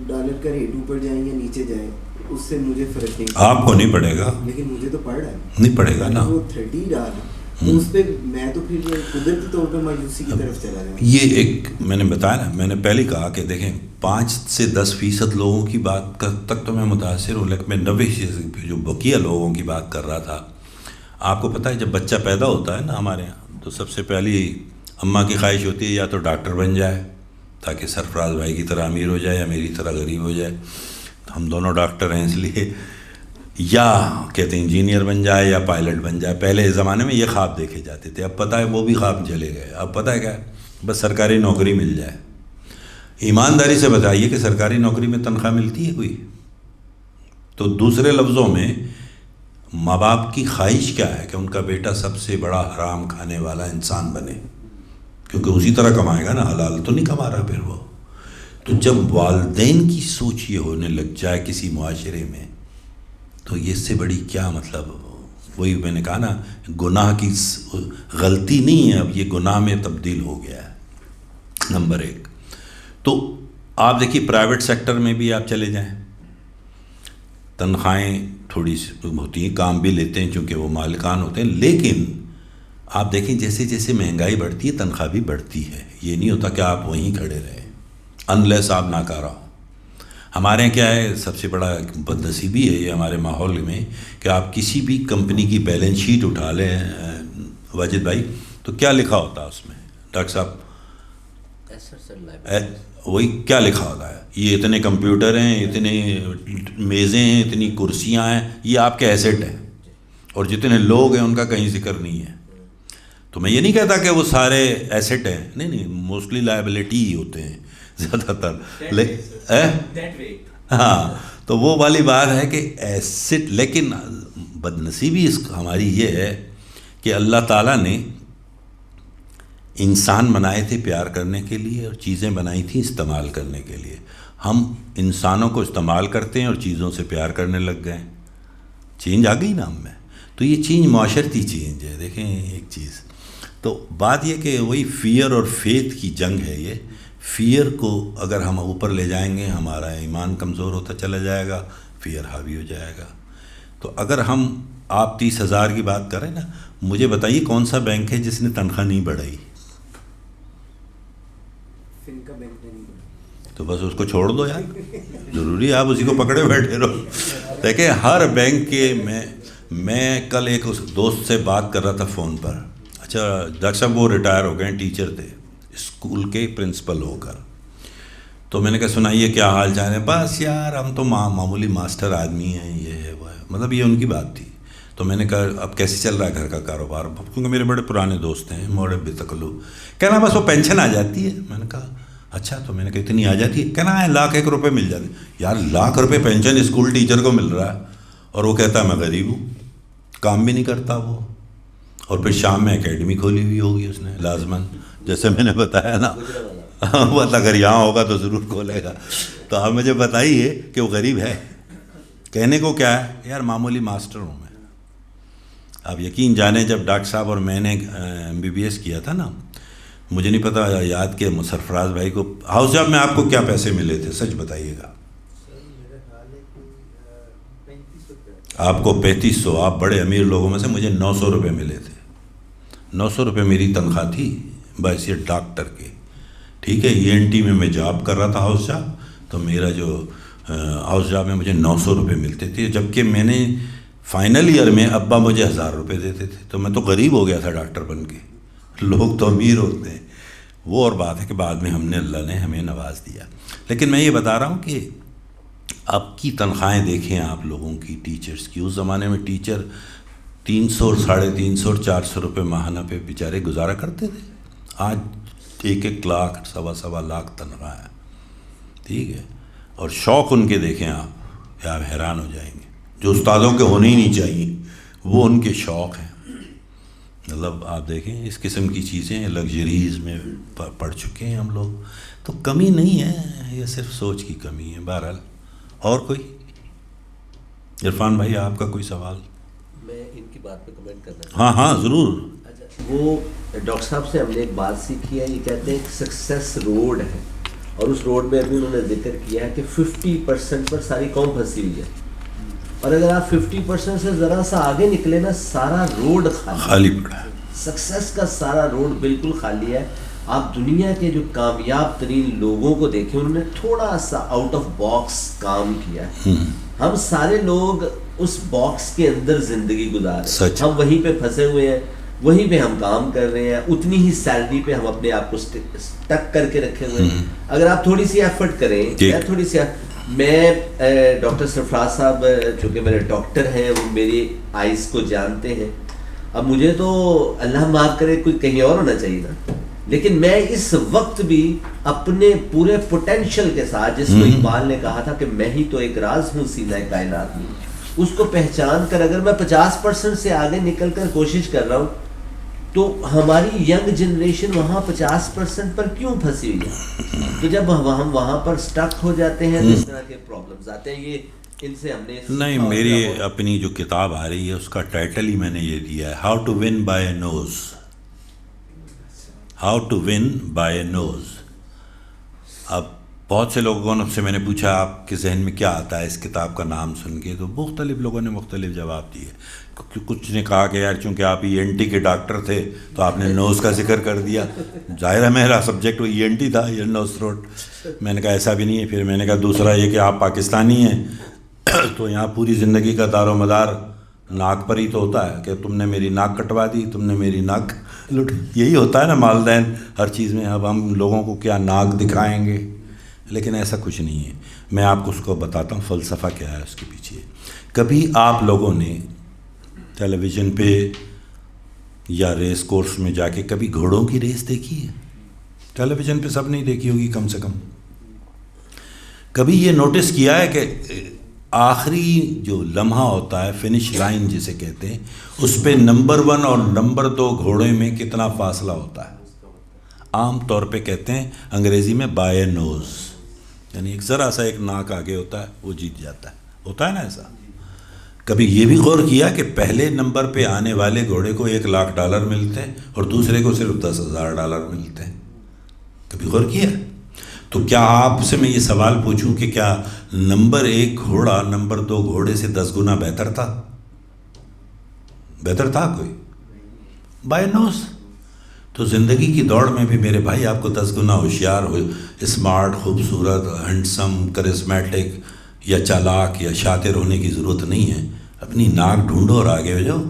ڈالر کا ریٹ اوپر جائیں یا نیچے جائے اس سے مجھے فرق نہیں, آپ کو نہیں پڑے گا, لیکن مجھے تو پڑ رہا ہے. نہیں پڑے گا نا, وہ 30 ڈالر تو اس پہ میں تو پھر قدرتی طور پہ مایوسی کی طرف چلا گیا. یہ ایک میں نے بتایا نا، میں نے پہلے کہا کہ دیکھیں 5 سے 10% لوگوں کی بات تک تو میں متاثر ہوں، لیکن میں 90% جو بقیہ لوگوں کی بات کر رہا تھا. آپ کو پتہ ہے جب بچہ پیدا ہوتا ہے نا ہمارے یہاں، تو سب سے پہلی اماں کی خواہش ہوتی ہے یا تو ڈاکٹر بن جائے تاکہ سرفراز بھائی کی طرح امیر ہو جائے یا میری طرح غریب ہو جائے. تو ہم دونوں ڈاکٹر ہیں اس لیے، یا کہتے ہیں انجینئر بن جائے یا پائلٹ بن جائے. پہلے زمانے میں یہ خواب دیکھے جاتے تھے، اب پتہ ہے وہ بھی خواب چلے گئے. اب پتہ ہے کیا ہے، بس سرکاری نوکری مل جائے. ایمانداری سے بتائیے کہ سرکاری نوکری میں تنخواہ ملتی ہے کوئی؟ تو دوسرے لفظوں میں ماں باپ کی خواہش کیا ہے کہ ان کا بیٹا سب سے بڑا حرام کھانے والا انسان بنے، کیونکہ اسی طرح کمائے گا نا، حلال تو نہیں کما رہا پھر وہ. تو جب والدین کی سوچ یہ ہونے لگ جائے کسی معاشرے میں، تو یہ اس سے بڑی کیا مطلب، وہی میں نے کہا نا، گناہ کی غلطی نہیں ہے، اب یہ گناہ میں تبدیل ہو گیا ہے. نمبر 1. تو آپ دیکھیے پرائیویٹ سیکٹر میں بھی آپ چلے جائیں، تنخواہیں تھوڑی سی ہوتی ہیں، کام بھی لیتے ہیں چونکہ وہ مالکان ہوتے ہیں، لیکن آپ دیکھیں جیسے جیسے مہنگائی بڑھتی ہے تنخواہ بھی بڑھتی ہے. یہ نہیں ہوتا کہ آپ وہیں کھڑے رہیں انلیس آپ ناکارہ ہو. ہمارے یہاں کیا ہے، سب سے بڑا بدنصیبی ہے یہ ہمارے ماحول میں کہ آپ کسی بھی کمپنی کی بیلنس شیٹ اٹھا لیں واجد بھائی، تو کیا لکھا ہوتا ہے اس میں ڈاکٹر صاحب؟ وہی کیا لکھا ہوتا ہے، یہ اتنے کمپیوٹر ہیں، اتنے میزیں ہیں، اتنی کرسیاں ہیں، یہ آپ کے ایسٹ ہیں، اور جتنے لوگ ہیں ان کا کہیں ذکر نہیں ہے. تو میں یہ نہیں کہتا کہ وہ سارے ایسٹ ہیں، نہیں، موسٹلی لائبلٹی ہی ہوتے ہیں زیادہ تر. ہاں، تو وہ والی بات ہے کہ ایسٹ. لیکن بدنصیبی ہماری یہ ہے کہ اللہ تعالیٰ نے انسان بنائے تھے پیار کرنے کے لیے، اور چیزیں بنائی تھیں استعمال کرنے کے لیے. ہم انسانوں کو استعمال کرتے ہیں اور چیزوں سے پیار کرنے لگ گئے. چینج آ گئی نا ہم میں. تو یہ چینج معاشرتی چینج ہے. دیکھیں ایک چیز تو بات یہ کہ وہی فیئر اور فیتھ کی جنگ ہے. یہ فیئر کو اگر ہم اوپر لے جائیں گے ہمارا ایمان کمزور ہوتا چلا جائے گا، فیئر حاوی ہو جائے گا. تو اگر ہم آپ 30,000 کی بات کریں نا، مجھے بتائیے کون سا بینک ہے جس نے تنخواہ نہیں بڑھائی؟ تو بس اس کو چھوڑ دو یار، ضروری ہے آپ اسی کو پکڑے بیٹھے رہو. دیکھیں ہر بینک کے میں کل ایک اس دوست سے بات کر رہا تھا فون پر. اچھا ڈاکٹر صاحب وہ ریٹائر ہو گئے، ٹیچر تھے، اسکول کے پرنسپل ہو کر. تو میں نے کہا سنائیے کیا حال چال ہے؟ بس یار ہم تو معمولی ماسٹر آدمی ہیں، یہ ہے وہ ہے، مطلب یہ ان کی بات تھی. تو میں نے کہا اب کیسے چل رہا ہے گھر کا کاروبار؟ کیونکہ میرے بڑے پرانے دوست ہیں، موڑے بے تکلو. کہنا بس وہ پینشن آ جاتی ہے. میں نے کہا اچھا، تو میں نے کہا اتنی آ جاتی ہے؟ کہنا ہے 1,00,000 روپے مل جاتے. یار 1,00,000 روپے پینشن اسکول ٹیچر کو مل رہا ہے، اور وہ کہتا ہے میں غریب ہوں، کام بھی نہیں کرتا وہ. اور پھر شام میں اکیڈمی کھولی ہوئی ہوگی اس نے لازماً، جیسے میں نے بتایا نا. بس اگر یہاں ہوگا تو ضرور کھولے گا. تو آپ مجھے بتائیے کہ وہ غریب ہے؟ کہنے کو کیا ہے یار، معمولی ماسٹر ہوں میں. آپ یقین جانیں جب ڈاکٹر صاحب اور میں نے MBBS کیا تھا نا، مجھے نہیں پتا یاد کہ سرفراز بھائی کو ہاؤس جاب میں آپ کو کیا پیسے ملے تھے، سچ بتائیے گا. آپ کو 3500، آپ بڑے امیر لوگوں میں سے. مجھے 900 روپے ملے تھے. 900 روپے میری تنخواہ تھی بحیثیت ڈاکٹر کے. ٹھیک ہے، ENT میں جاب کر رہا تھا ہاؤس جاب. تو میرا جو ہاؤس جاب میں مجھے 900 روپے ملتے تھے، جبکہ میں نے فائنل ایئر میں ابا مجھے 1,000 روپے دیتے تھے. تو میں تو غریب ہو گیا تھا ڈاکٹر بن کے. لوگ تو امیر ہوتے ہیں. وہ اور بات ہے کہ بعد میں اللہ نے ہمیں نواز دیا. لیکن میں یہ بتا رہا ہوں کہ اب کی تنخواہیں دیکھیں آپ لوگوں کی، ٹیچرز کی. اس زمانے میں ٹیچر 300 350 اور 400 روپے ماہانہ پہ بیچارے گزارا کرتے تھے. آج 1 لاکھ 1.25 لاکھ تنخواہ ہے. ٹھیک ہے، اور شوق ان کے دیکھیں آپ حیران ہو جائیں گے. جو استادوں کے ہونے ہی نہیں چاہیے وہ ان کے شوق ہیں. مطلب آپ دیکھیں اس قسم کی چیزیں لگژریز میں پڑ چکے ہیں ہم لوگ. تو کمی نہیں ہے، یہ صرف سوچ کی کمی ہے. بہرحال اور کوئی؟ عرفان بھائی آپ کا کوئی سوال؟ میں ان کی بات پہ کمنٹ کرنا ہاں ضرور. اچھا، وہ ڈاکٹر صاحب سے ہم نے ایک بات سیکھی ہے، یہ کہتے ہیں ایک سکسیس روڈ ہے، اور اس روڈ میں ابھی انہوں نے ذکر کیا ہے کہ 50% پر ساری قوم پھنسی ہوئی ہے. اور اگر آپ 50% سے ذرا سا آگے نکلے نا، سارا روڈ خالی پڑا ہے. سکسیس کا سارا روڈ بالکل خالی ہے. آپ دنیا کے جو کامیاب ترین لوگوں کو دیکھیں, انہوں نے تھوڑا سا آؤٹ آف باکس کام کیا ہے. ہم سارے لوگ اس باکس کے اندر زندگی گزار رہے ہیں, ہم وہیں پہ پھنسے ہوئے ہیں, وہیں پہ ہم کام کر رہے ہیں, اتنی ہی سیلری پہ ہم اپنے آپ کو سٹک کر کے رکھے ہوئے ہیں. اگر آپ تھوڑی سی ایفرٹ کریں, تھوڑی سی, میں ڈاکٹر سرفراز صاحب چونکہ میرے ڈاکٹر ہیں, وہ میری آئیز کو جانتے ہیں. اب مجھے تو اللہ معاف کرے کوئی کہیں اور ہونا چاہیے نا, لیکن میں اس وقت بھی اپنے پورے پوٹینشیل کے ساتھ, جس کو اقبال نے کہا تھا کہ میں ہی تو ایک راز ہوں سینہ کائنات میں, اس کو پہچان کر اگر میں 50% سے آگے نکل کر کوشش کر رہا ہوں, تو ہماری ینگ جنریشن وہاں 50% پر کیوں پھنسی ہوئی ہے؟ تو جب ہم وہاں پر سٹک ہو جاتے ہیں تو اس طرح کے پرابلمز آتے ہیں. یہ ان سے ہم نے نہیں, میری اپنی جو کتاب آ رہی ہے اس کا ٹائٹل ہی میں نے یہ دیا ہے, how to win by a nose. How to win by a nose. اب بہت سے لوگوں سے میں نے پوچھا آپ کے ذہن میں کیا آتا ہے اس کتاب کا نام سن کے, تو مختلف لوگوں نے مختلف جواب دیے. کچھ نے کہا کہ یار چونکہ آپ ENT کے ڈاکٹر تھے تو آپ نے نوز کا ذکر کر دیا, ظاہر ہے میرا سبجیکٹ وہ ENT تھا, ایئر نوز تھروٹ. میں نے کہا ایسا بھی نہیں ہے. پھر میں نے کہا دوسرا یہ کہ آپ پاکستانی ہیں تو یہاں پوری زندگی کا دار و مدار ناک پر ہی تو ہوتا ہے کہ تم نے میری ناک کٹوا دی, تم نے میری ناک لٹ, یہی ہوتا ہے نا مالدین ہر چیز میں. اب ہم لوگوں کو کیا ناک دکھائیں گے, لیکن ایسا کچھ نہیں ہے. میں آپ کو اس کو بتاتا ہوں فلسفہ کیا ہے اس کے پیچھے. کبھی آپ لوگوں نے ٹیلی ویژن پہ یا ریس کورس میں جا کے کبھی گھوڑوں کی ریس دیکھی ہے؟ ٹیلی ویژن پہ سب نہیں دیکھی ہوگی کم سے کم. کبھی یہ نوٹس کیا ہے کہ آخری جو لمحہ ہوتا ہے, فنش لائن جسے کہتے ہیں, اس پہ نمبر 1 اور نمبر 2 گھوڑے میں کتنا فاصلہ ہوتا ہے؟ عام طور پہ کہتے ہیں انگریزی میں بائی اے نوز, یعنی ایک ذرا سا ایک ناک آگے ہوتا ہے وہ جیت جاتا ہے. ہوتا ہے نا ایسا؟ کبھی یہ بھی غور کیا کہ پہلے نمبر پہ آنے والے گھوڑے کو $1,00,000 ملتے ہیں اور دوسرے کو صرف $10,000 ملتے ہیں؟ کبھی غور کیا؟ تو کیا آپ سے میں یہ سوال پوچھوں کہ کیا نمبر 1 گھوڑا نمبر 2 گھوڑے سے 10 گنا بہتر تھا؟ بہتر تھا کوئی؟ بائی نوز. تو زندگی کی دوڑ میں بھی میرے بھائی آپ کو 10 گنا ہوشیار ہو, اسمارٹ, خوبصورت, ہینڈسم, کرسمیٹک یا چالاک یا شاطر ہونے کی ضرورت نہیں ہے. اپنی ناک ڈھونڈو اور آگے ہو جاؤ,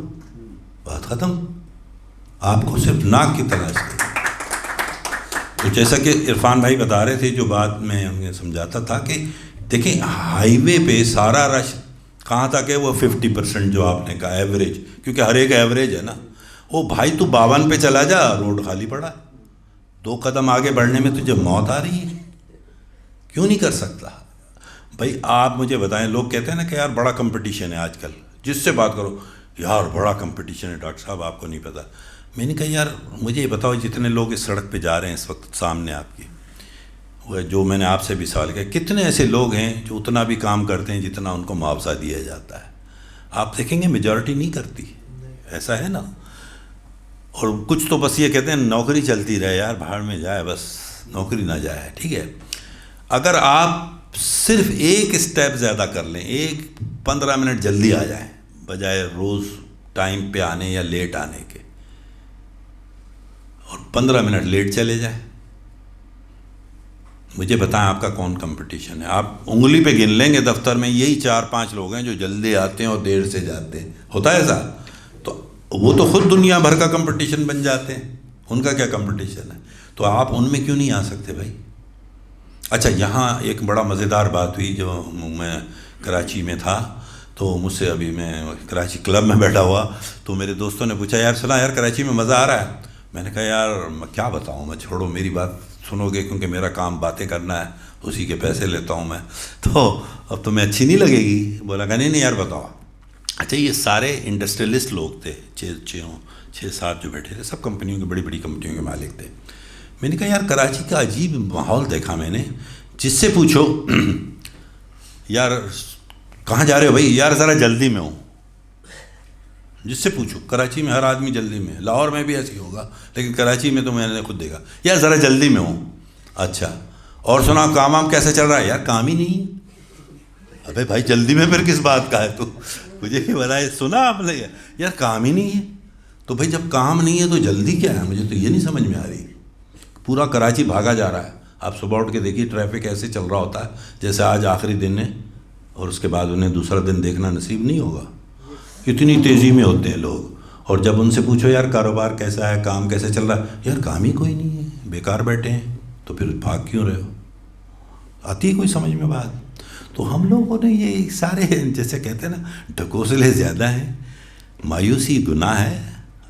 بات ختم. آپ کو صرف ناک کی تلاش کریں. تو جیسا کہ عرفان بھائی بتا رہے تھے, جو بات میں انہیں سمجھاتا تھا کہ دیکھیں ہائی وے پہ سارا رش کہاں تک ہے, وہ 50% جو آپ نے کہا ایوریج, کیونکہ ہر ایک ایوریج ہے نا. او بھائی تو 52 پہ چلا جا, روڈ خالی پڑا ہے. 2 قدم آگے بڑھنے میں تجھے موت آ رہی ہے, کیوں نہیں کر سکتا؟ بھائی آپ مجھے بتائیں, لوگ کہتے ہیں نا کہ یار بڑا کمپٹیشن ہے آج کل, جس سے بات کرو یار بڑا کمپٹیشن ہے ڈاکٹر صاحب, آپ کو نہیں پتہ. میں نے کہا یار مجھے یہ بتاؤ, جتنے لوگ اس سڑک پہ جا رہے ہیں اس وقت سامنے آپ کی, وہ جو میں نے آپ سے بھی سوال کیا, کتنے ایسے لوگ ہیں جو اتنا بھی کام کرتے ہیں جتنا ان کو معاوضہ دیا جاتا ہے؟ آپ دیکھیں گے میجورٹی نہیں کرتی. ایسا ہے نا. اور کچھ تو بس یہ کہتے ہیں نوکری چلتی رہے یار, بھاڑ میں جائے بس, نوکری نہ جائے. ٹھیک ہے, اگر آپ صرف ایک اسٹیپ زیادہ کر لیں, 15 منٹ جلدی آ جائیں بجائے روز ٹائم پہ آنے یا لیٹ آنے کے, اور 15 منٹ لیٹ چلے جائیں, مجھے بتائیں آپ کا کون کمپٹیشن ہے؟ آپ انگلی پہ گن لیں گے دفتر میں یہی 4-5 لوگ ہیں جو جلدی آتے ہیں اور دیر سے جاتے ہیں. ہوتا ہے ایسا؟ تو وہ تو خود دنیا بھر کا کمپٹیشن بن جاتے ہیں, ان کا کیا کمپٹیشن ہے؟ تو آپ ان میں کیوں نہیں آ سکتے بھائی؟ اچھا, یہاں ایک بڑا مزیدار بات ہوئی, جو میں کراچی میں تھا تو مجھ سے ابھی میں کراچی کلب میں بیٹھا ہوا, تو میرے دوستوں نے پوچھا یار سنا یار کراچی میں مزہ آ رہا ہے؟ میں نے کہا یار میں کیا بتاؤں, میں چھوڑو, میری بات سنو گے کیونکہ میرا کام باتیں کرنا ہے, اسی کے پیسے لیتا ہوں میں, تو اب تمہیں اچھی نہیں لگے گی. بولا کہ نہیں یار بتاؤ. اچھا, یہ سارے انڈسٹریلسٹ لوگ تھے, 6-7 جو بیٹھے تھے, سب کمپنیوں کے, بڑی بڑی کمپنیوں کے مالک تھے. میں نے کہا یار کراچی کا عجیب ماحول دیکھا میں نے, جس سے پوچھو یار کہاں جا رہے ہو بھائی, یار ذرا جلدی میں ہوں. جس سے پوچھو کراچی میں ہر آدمی جلدی میں, لاہور میں بھی ایسے ہی ہوگا, لیکن کراچی میں تو میں نے خود دیکھا یار ذرا جلدی میں ہوں. اچھا, اور سنا کام وام کیسے چل رہا ہے؟ یار کام ہی نہیں. ابے بھائی جلدی میں پھر کس بات کا ہے؟ تو مجھے یہ بتائے, سنا آپ نے یار کام ہی نہیں ہے. تو بھائی جب کام نہیں ہے تو جلدی کیا ہے؟ مجھے تو یہ نہیں سمجھ میں آ رہی. پورا کراچی بھاگا جا رہا ہے. آپ صبح اٹھ کے دیکھیے ٹریفک ایسے چل رہا ہوتا ہے جیسے آج آخری دن ہے اور اس کے بعد انہیں دوسرا دن دیکھنا نصیب نہیں ہوگا. اتنی تیزی میں ہوتے ہیں لوگ. اور جب ان سے پوچھو یار کاروبار کیسا ہے, کام کیسے چل رہا ہے, یار کام ہی کوئی نہیں ہے, بیکار بیٹھے ہیں, تو پھر بھاگ کیوں رہے ہو؟ آتی ہے کوئی سمجھ میں بات؟ تو ہم لوگوں نے یہ سارے جیسے کہتے ہیں نا ڈھکوسلے زیادہ ہیں. مایوسی گناہ ہے.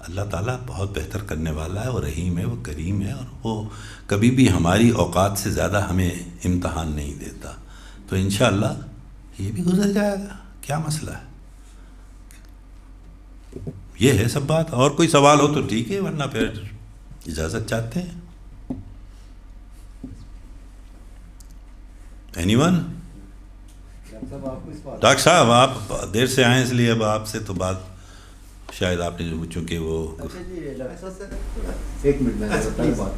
اللہ تعالیٰ بہت بہتر کرنے والا ہے, وہ رحیم ہے, وہ کریم ہے, اور وہ کبھی بھی ہماری اوقات سے زیادہ ہمیں امتحان نہیں دیتا. تو انشاءاللہ یہ بھی گزر جائے گا, کیا مسئلہ ہے. یہ ہے سب بات. اور کوئی سوال ہو تو ٹھیک ہے, ورنہ پھر اجازت چاہتے ہیں. Any one? ڈاکٹر صاحب آپ دیر سے آئیں اس لیے اب آپ سے تو بات شاید آپ نے چونکہ وہ ایک منٹ میں بات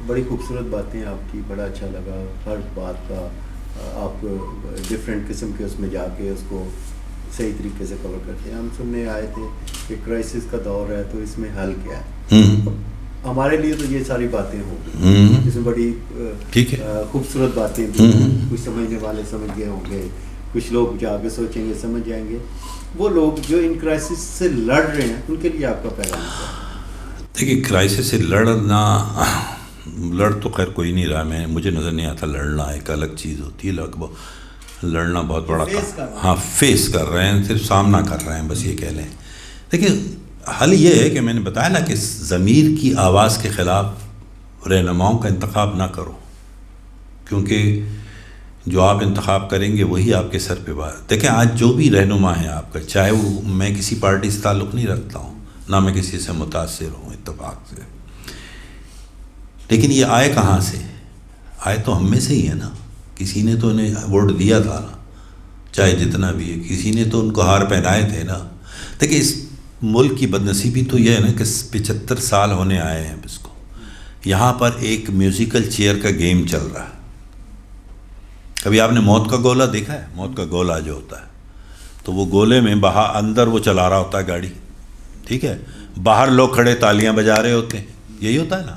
بڑی خوبصورت باتیں آپ کی, بڑا اچھا لگا ہر بات کا. آپ ڈفرینٹ قسم کے اس میں جا کے اس کو صحیح طریقے سے کور کرتے ہیں. ہم سننے آئے تھے کہ کرائسس کا دور ہے تو اس میں حل کیا ہے. ہمارے لیے تو یہ ساری باتیں ہوں گی, اس میں بڑی خوبصورت باتیں بھی. کچھ سمجھنے والے سمجھ گئے ہوں گے, کچھ لوگ جا کے سوچیں گے, سمجھ جائیں گے. وہ لوگ جو ان کرائسس سے لڑ رہے ہیں ان کے لیے آپ کا پیغام کیا ہے؟ دیکھیے کرائسس سے لڑنا, لڑ تو خیر کوئی نہیں رہا. مجھے نظر نہیں آتا لڑنا ایک الگ چیز ہوتی ہے. لڑنا بہت بڑا ہاں فیس کر رہے ہیں, صرف سامنا کر رہے ہیں, بس یہ کہہ لیں. دیکھیے حل یہ ہے کہ میں نے بتایا نا کہ ضمیر کی آواز کے خلاف رہنماؤں کا انتخاب نہ کرو, کیونکہ جو آپ انتخاب کریں گے وہی آپ کے سر پہ بات. دیکھیں آج جو بھی رہنما ہے آپ کا, چاہے وہ میں کسی پارٹی سے تعلق نہیں رکھتا ہوں, نہ میں کسی سے متاثر ہوں اتفاق سے, لیکن یہ آئے کہاں سے؟ آئے تو ہم میں سے ہی ہے نا. کسی نے تو انہیں ووٹ دیا تھا نا, چاہے جتنا بھی ہے, کسی نے تو ان کو ہار پہنائے تھے نا. دیکھیں اس ملک کی بدنصیبی تو یہ ہے نا کہ 75 سال ہونے آئے ہیں اس کو. یہاں پر ایک میوزیکل چیئر کا گیم چل رہا ہے. کبھی آپ نے موت کا گولہ دیکھا ہے؟ موت کا گولہ جو ہوتا ہے تو وہ گولے میں اندر وہ چلا رہا ہوتا ہے گاڑی, ٹھیک ہے, باہر لوگ کھڑے تالیاں بجا رہے ہوتے ہیں, یہی ہوتا ہے نا.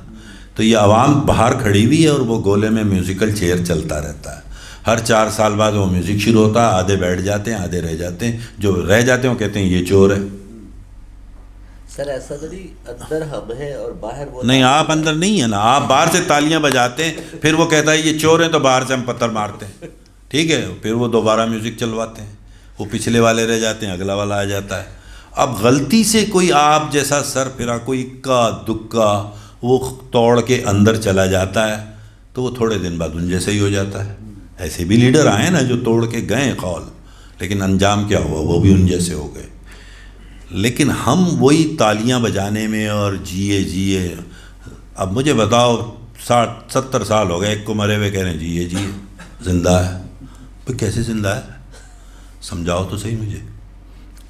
تو یہ عوام باہر کھڑی ہوئی ہے اور وہ گولے میں میوزیکل چیئر چلتا رہتا ہے. ہر 4 سال بعد وہ میوزک شروع ہوتا ہے, آدھے بیٹھ جاتے ہیں, آدھے رہ جاتے ہیں. جو رہ جاتے ہیں وہ کہتے ہیں یہ چور ہے. سر ایسا تو نہیں اندر ہم ہیں اور باہر وہ نہیں, آپ اندر نہیں ہیں نا, آپ باہر سے تالیاں بجاتے ہیں, پھر وہ کہتا ہے یہ چور ہیں, تو باہر سے ہم پتھر مارتے ہیں, ٹھیک ہے, پھر وہ دوبارہ میوزک چلواتے ہیں, وہ پچھلے والے رہ جاتے ہیں, اگلا والا آ جاتا ہے. اب غلطی سے کوئی آپ جیسا سر پھرا کوئی اکا دکا وہ توڑ کے اندر چلا جاتا ہے تو وہ تھوڑے دن بعد ان جیسے ہی ہو جاتا ہے. ایسے بھی لیڈر آئے نا جو توڑ کے گئے قول, لیکن انجام کیا ہوا؟ وہ بھی ان جیسے ہو گئے. لیکن ہم وہی تالیاں بجانے میں اور جیے. اب مجھے بتاؤ 60-70 سال ہو گئے, ایک کو مرے ہوئے کہہ رہے ہیں جیے زندہ ہے. بھئی کیسے زندہ ہے؟ سمجھاؤ تو صحیح مجھے.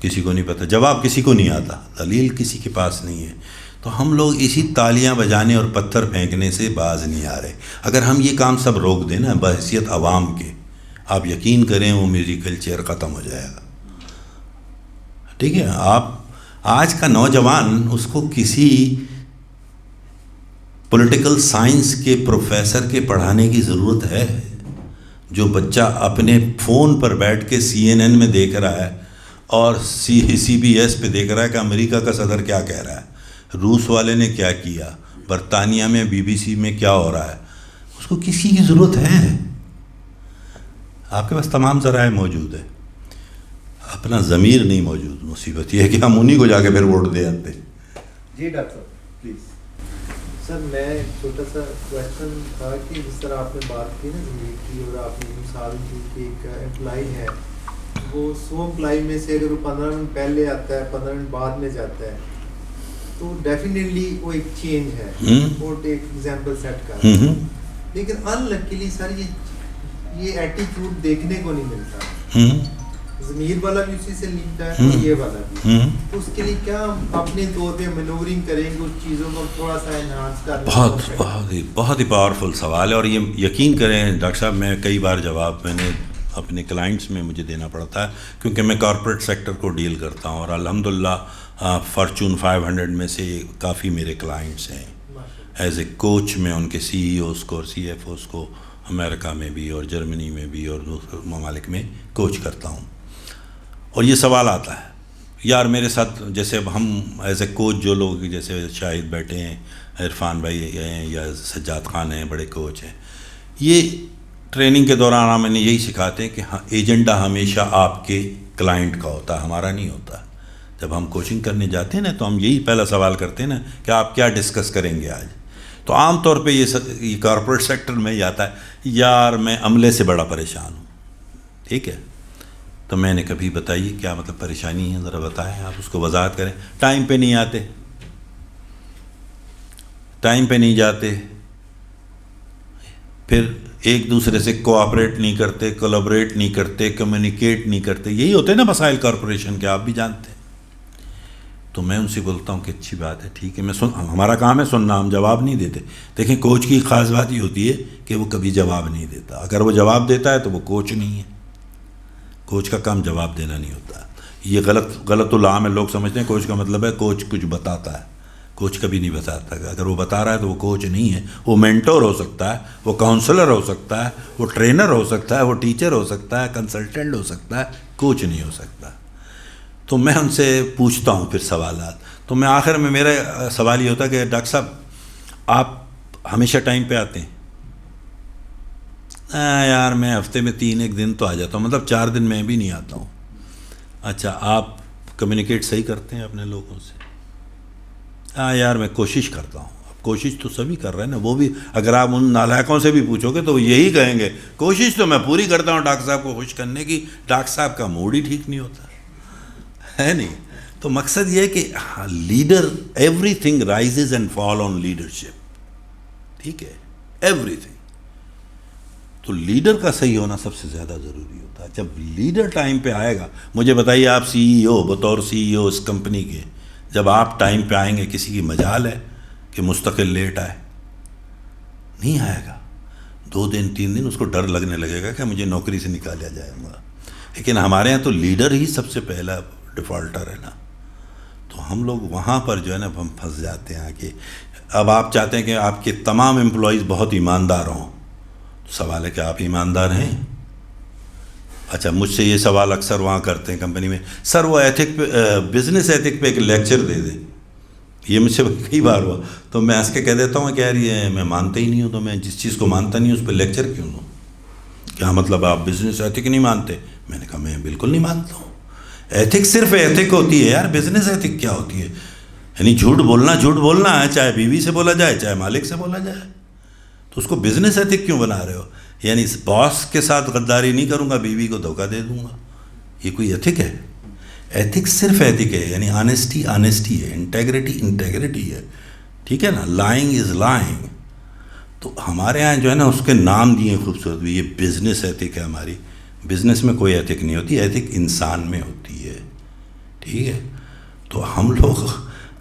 کسی کو نہیں پتہ, جواب کسی کو نہیں آتا, دلیل کسی کے پاس نہیں ہے. تو ہم لوگ اسی تالیاں بجانے اور پتھر پھینکنے سے باز نہیں آ رہے. اگر ہم یہ کام سب روک دیں نا بحیثیت عوام کے, آپ یقین کریں وہ میوزیکل چیئر ختم ہو جائے گا. ٹھیک ہے, آپ آج کا نوجوان اس کو کسی پولیٹیکل سائنس کے پروفیسر کے پڑھانے کی ضرورت ہے؟ جو بچہ اپنے فون پر بیٹھ کے CNN میں دیکھ رہا ہے اور CBS پہ دیکھ رہا ہے کہ امریکہ کا صدر کیا کہہ رہا ہے, روس والے نے کیا کیا, برطانیہ میں BBC میں کیا ہو رہا ہے, اس کو کسی کی ضرورت ہے؟ آپ کے پاس تمام ذرائع موجود ہے, اپنا ضمیر نہیں موجود. مصیبت یہ ہے کہ ہم انہی کو جا کے پھر ووٹ دے آتے. جی ڈاکٹر صاحب پلیز. سر میں چھوٹا سا کویشچن تھا کہ جس طرح آپ نے بات کی نا ضمیر کی, اور آپ نے مثال دی کہ ایک امپلائی ہے, وہ 100 امپلائی میں سے اگر وہ 15 منٹ پہلے آتا ہے 15 منٹ بعد میں جاتا ہے تو ڈیفینیٹلی وہ ایک چینج ہے, اور ایک ایگزامپل سیٹ کر رہا ہے. لیکن ان لکیلی سر یہ ایٹیٹیوڈ دیکھنے کو نہیں ملتا. ضمیر والا بھی اسی سے لنکڈ ہے اور یہ والا بھی. تو اس کے لیے کیا ہم اپنے طور پہ مینورنگ کریں گے اس چیزوں کو تھوڑا سا انہانس کرنا؟ بہت ہی پاورفل سوال ہے, اور یہ یقین کریں ڈاکٹر صاحب میں کئی بار جواب میں نے اپنے کلائنٹس میں مجھے دینا پڑتا ہے، کیونکہ میں کارپوریٹ سیکٹر کو ڈیل کرتا ہوں، اور الحمدللہ فارچون 500 میں سے کافی میرے کلائنٹس ہیں۔ ایز اے کوچ میں ان کے سی ای اوز کو اور سی ایف اوز کو امریکہ میں بھی اور جرمنی میں بھی اور دوسرے ممالک میں کوچ کرتا ہوں۔ اور یہ سوال آتا ہے یار میرے ساتھ، جیسے اب ہم ایز اے کوچ جو لوگ جیسے شاہد بیٹھے ہیں، عرفان بھائی ہیں یا سجاد خان ہیں، بڑے کوچ ہیں، یہ ٹریننگ کے دوران ہم انہیں یہی سکھاتے ہیں کہ ہاں ایجنڈا ہمیشہ آپ کے کلائنٹ کا ہوتا ہے، ہمارا نہیں ہوتا۔ جب ہم کوچنگ کرنے جاتے ہیں نا تو ہم یہی پہلا سوال کرتے ہیں نا کہ آپ کیا ڈسکس کریں گے آج۔ تو عام طور پہ یہ کارپوریٹ سیکٹر میں ہی آتا ہے، یار میں عملے سے بڑا پریشان ہوں، ٹھیک ہے؟ تو میں نے کبھی بتائیے کیا مطلب پریشانی ہے، ذرا بتائیں، آپ اس کو وضاحت کریں۔ ٹائم پہ نہیں آتے، ٹائم پہ نہیں جاتے، پھر ایک دوسرے سے کوآپریٹ نہیں کرتے، کولابریٹ نہیں کرتے، کمیونیکیٹ نہیں کرتے، یہی ہوتے ہیں نا مسائل کارپوریشن کے، آپ بھی جانتے ہیں۔ تو میں ان سے بولتا ہوں کہ اچھی بات ہے، ٹھیک ہے، ہمارا کام ہے سننا، ہم جواب نہیں دیتے۔ دیکھیں کوچ کی خاص بات یہ ہوتی ہے کہ وہ کبھی جواب نہیں دیتا، اگر وہ جواب دیتا ہے تو وہ کوچ نہیں ہے۔ کوچ کا کام جواب دینا نہیں ہوتا، یہ غلط العام ہے، لوگ سمجھتے ہیں کوچ کا مطلب ہے کوچ کچھ بتاتا ہے۔ کوچ کبھی نہیں بتاتا، اگر وہ بتا رہا ہے تو وہ کوچ نہیں ہے، وہ مینٹور ہو سکتا ہے، وہ کاؤنسلر ہو سکتا ہے، وہ ٹرینر ہو سکتا ہے، وہ ٹیچر ہو سکتا ہے، کنسلٹنٹ ہو سکتا ہے، کوچ نہیں ہو سکتا۔ تو میں ان سے پوچھتا ہوں پھر سوالات، تو میں آخر میں میرا سوال یہ ہوتا ہے کہ ڈاکٹر صاحب آپ ہمیشہ ٹائم پہ آتے ہیں؟ یار میں ہفتے میں 3 دن تو آ جاتا ہوں، مطلب 4 دن میں بھی نہیں آتا ہوں۔ اچھا آپ کمیونیکیٹ صحیح کرتے ہیں اپنے لوگوں سے؟ یار میں کوشش کرتا ہوں۔ اب کوشش تو سبھی کر رہے ہیں نا، وہ بھی اگر آپ ان نالائقوں سے بھی پوچھو گے تو وہ یہی کہیں گے کوشش تو میں پوری کرتا ہوں ڈاکٹر صاحب کو خوش کرنے کی، ڈاکٹر صاحب کا موڈ ہی ٹھیک نہیں ہوتا ہے نہیں۔ تو مقصد یہ ہے کہ leader everything rises and fall on leadership, ٹھیک ہے، ایوری تھنگ۔ تو لیڈر کا صحیح ہونا سب سے زیادہ ضروری ہوتا ہے۔ جب لیڈر ٹائم پہ آئے گا، مجھے بتائیے آپ سی ای او، بطور سی ای او اس کمپنی کے، جب آپ ٹائم پہ آئیں گے کسی کی مجال ہے کہ مستقل لیٹ آئے؟ نہیں آئے گا، 2 دن 3 دن اس کو ڈر لگنے لگے گا کہ مجھے نوکری سے نکالا جائے گا۔ لیکن ہمارے یہاں تو لیڈر ہی سب سے پہلا ڈیفالٹر ہے نا، تو ہم لوگ وہاں پر جو ہے نا ہم پھنس جاتے ہیں کہ اب آپ چاہتے ہیں کہ آپ کے تمام امپلائیز بہت ایماندار ہوں، تو سوال ہے کہ آپ ایماندار ہیں؟ اچھا مجھ سے یہ سوال اکثر وہاں کرتے ہیں کمپنی میں، سر وہ ایتھک پہ، بزنس ایتھک پہ ایک لیکچر دے دیں۔ یہ مجھ سے کئی بار ہوا، تو میں ہنس کے کہہ دیتا ہوں کہ یار یہ میں مانتا ہی نہیں ہوں، تو میں جس چیز کو مانتا نہیں ہوں اس پہ لیکچر کیوں دوں؟ کیا مطلب آپ بزنس ایتھک نہیں مانتے؟ میں نے کہا میں بالکل نہیں مانتا ہوں۔ ایتھک صرف ایتھک ہوتی ہے یار، بزنس ایتھک کیا ہوتی ہے؟ یعنی جھوٹ بولنا ہے، چاہے بیوی سے بولا جائے چاہے مالک سے بولا جائے، تو اس کو بزنس ایتھک کیوں بنا رہے ہو؟ یعنی اس باس کے ساتھ غداری نہیں کروں گا، بیوی کو دھوکہ دے دوں گا، یہ کوئی ایتھک ہے؟ ایتھک صرف ایتھک ہے، یعنی آنیسٹی ہے، انٹیگریٹی ہے، ٹھیک ہے نا، لائنگ از لائنگ۔ تو ہمارے یہاں جو ہے نا اس کے نام دیے خوبصورت، یہ بزنس ایتھک ہے ہماری۔ بزنس میں کوئی ایتھک نہیں ہوتی، ایتھک انسان میں ہوتی ہے، ٹھیک ہے؟ تو ہم لوگ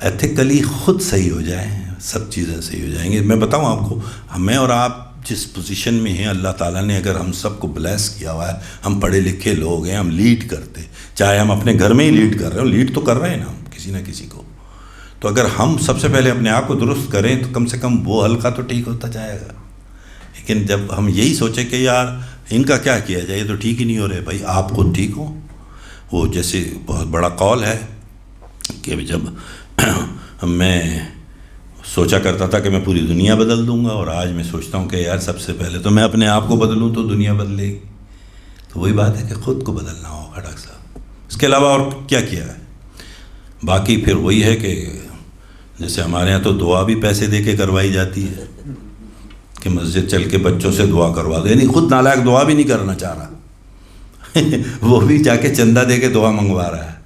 ایتھیکلی خود صحیح ہو جائیں، سب چیزیں صحیح ہو جائیں گے۔ میں بتاؤں آپ کو، میں اور آپ جس پوزیشن میں ہیں، اللہ تعالیٰ نے اگر ہم سب کو بلیس کیا ہوا ہے، ہم پڑھے لکھے لوگ ہیں، ہم لیڈ کرتے، چاہے ہم اپنے گھر میں ہی لیڈ کر رہے ہو، لیڈ تو کر رہے ہیں نا ہم کسی نہ کسی کو، تو اگر ہم سب سے پہلے اپنے آپ کو درست کریں تو کم سے کم وہ حلقہ تو ٹھیک ہوتا جائے گا۔ لیکن جب ہم یہی سوچیں کہ یار ان کا کیا کیا جائے، یہ تو ٹھیک ہی نہیں ہو رہے، بھائی آپ خود ٹھیک ہو۔ وہ جیسے بہت بڑا قول ہے کہ جب میں سوچا کرتا تھا کہ میں پوری دنیا بدل دوں گا، اور آج میں سوچتا ہوں کہ یار سب سے پہلے تو میں اپنے آپ کو بدلوں تو دنیا بدلے گی۔ تو وہی بات ہے کہ خود کو بدلنا ہوگا ڈاکٹر صاحب، اس کے علاوہ اور کیا کیا ہے؟ باقی پھر وہی ہے کہ جیسے ہمارے یہاں تو دعا بھی پیسے دے کے کروائی جاتی ہے کہ مسجد چل کے بچوں سے دعا کروا دو، یعنی خود نالائق دعا بھی نہیں کرنا چاہ رہا وہ بھی جا کے چندہ دے کے دعا منگوا رہا ہے۔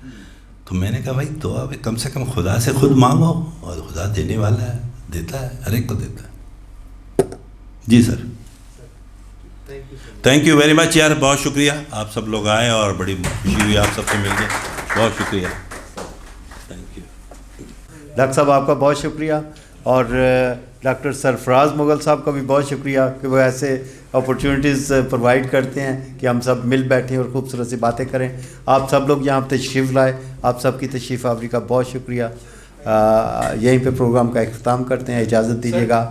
تو میں نے کہا بھائی دعا بھی کم سے کم خدا سے خود مانگو، اور خدا دینے والا ہے، دیتا ہے، ہر ایک کو دیتا ہے۔ جی سر، تھینک یو ویری مچ یار، بہت شکریہ، آپ سب لوگ آئے اور بڑی خوشی ہوئی آپ سب سے مل کے، بہت شکریہ، تھینک یو۔ ڈاکٹر صاحب آپ کا بہت شکریہ، اور ڈاکٹر سرفراز مغل صاحب کا بھی بہت شکریہ کہ وہ ایسے اپرچونیٹیز پرووائڈ کرتے ہیں کہ ہم سب مل بیٹھیں اور خوبصورت سی باتیں کریں. آپ سب لوگ یہاں پہ تشریف لائے, آپ سب کی تشریف آوری کا بہت شکریہ. یہیں پہ پروگرام کا اختتام کرتے ہیں, اجازت دیجیے گا.